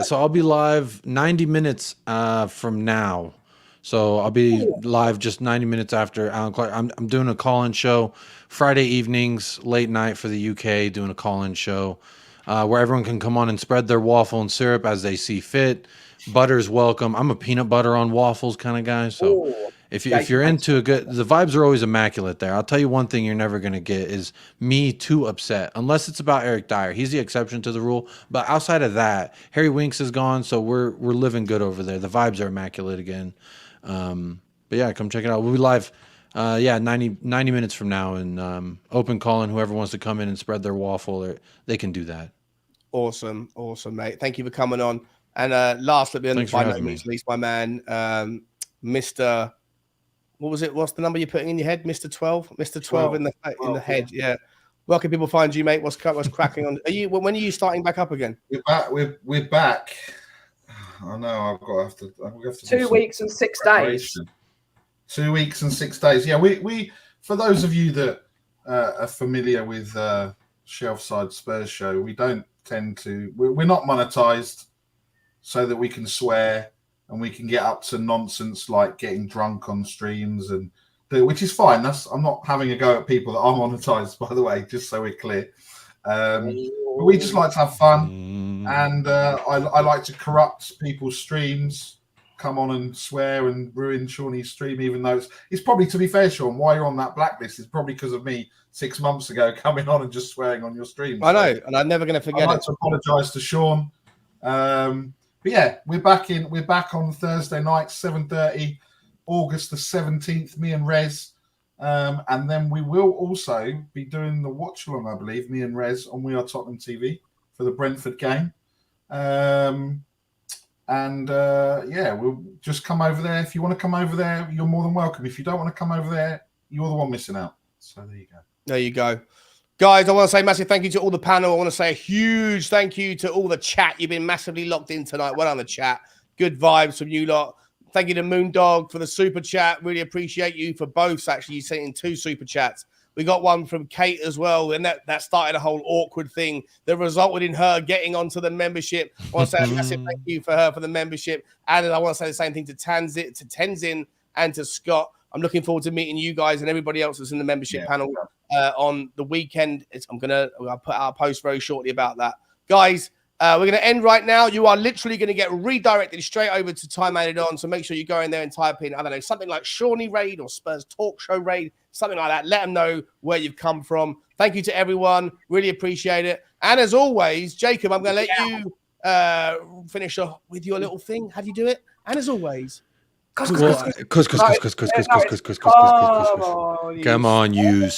so I'll be live 90 minutes from now. So I'll be live just 90 minutes after Alan Clark. I'm doing a call-in show Friday evenings, late night for the UK, doing a call-in show where everyone can come on and spread their waffle and syrup as they see fit. Butter's welcome. I'm a peanut butter on waffles kind of guy. So if you're into the vibes are always immaculate there. I'll tell you one thing you're never going to get is me too upset, unless it's about Eric Dyer. He's the exception to the rule. But outside of that, Harry Winks is gone. So we're living good over there. The vibes are immaculate again. But yeah, come check it out. We'll be live 90 minutes from now, and open calling whoever wants to come in and spread their waffle, they can do that. Awesome, mate. Thank you for coming on. And last but by no means least, my man, Mr. What was it? What's the number you're putting in your head? Mr. 12? Mr. 12 in the head. Yeah. Where can people find you, mate? What's cracking on? When are you starting back up again? We're back. I know. I'm gonna have to 2 weeks and 6 days. 2 weeks and 6 days. Yeah. We for those of you that are familiar with Shelfside Spurs show, we don't tend to. We're not monetized. so that we can swear and we can get up to nonsense like getting drunk on streams which is fine. I'm not having a go at people that are monetized, by the way, just so we're clear. But we just like to have fun, and I like to corrupt people's streams, come on and swear and ruin Shawnee's stream, even though it's probably, to be fair, Sean, why you're on that blacklist is probably because of me 6 months ago coming on and just swearing on your stream. I know, and I'm never going to forget it. I'd like to apologise to Sean. But yeah, we're back on Thursday night, 7:30, August the 17th, me and Rez. And then we will also be doing the watch along, I believe, me and Rez on We Are Tottenham TV for the Brentford game. Yeah, we'll just come over there. If you want to come over there, you're more than welcome. If you don't want to come over there, you're the one missing out. So there you go. There you go. Guys, I want to say massive thank you to all the panel. I want to say a huge thank you to all the chat. You've been massively locked in tonight. Well on the chat. Good vibes from you lot. Thank you to Moondog for the super chat. Really appreciate you for both. Actually, you sent in 2 super chats. We got one from Kate as well, and that started a whole awkward thing that resulted in her getting onto the membership. I want to say a massive thank you for her for the membership. And I want to say the same thing to Tenzin, and to Scott. I'm looking forward to meeting you guys and everybody else that's in the membership panel on the weekend. I'll put out a post very shortly about that. Guys, we're going to end right now. You are literally going to get redirected straight over to Time Added On. So make sure you go in there and type in, I don't know, something like Shawnee Raid or Spurs Talk Show Raid, something like that. Let them know where you've come from. Thank you to everyone. Really appreciate it. And as always, Jacob, I'm going to let you finish off with your little thing. How do you do it? And as always, Come on, you